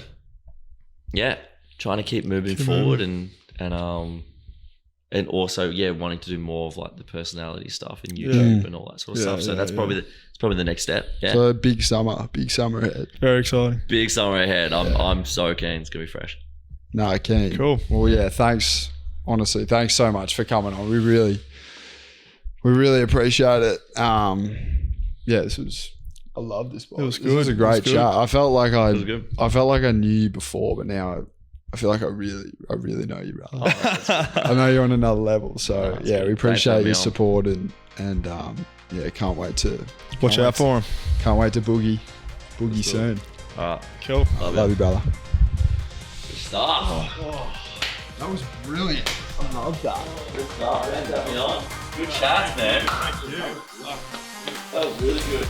trying to keep moving forward and also wanting to do more of like the personality stuff in YouTube and all that sort of stuff. So that's probably the next step. Yeah. So big summer ahead. Very exciting. Big summer ahead. I'm so keen. It's gonna be fresh. No, I can. Cool. Well, yeah. Thanks. Honestly, thanks so much for coming on. We really appreciate it. I love this. It was good. This was a great chat. I felt like I knew you before, but now I feel like I really know you, brother. I know you're on another level. So we appreciate your support and can't wait to watch out for him. Can't wait to boogie soon. Cool. Love you, brother. Good stuff. That was brilliant. I love that. Good stuff. Good chat, man. Thank you. That was really good.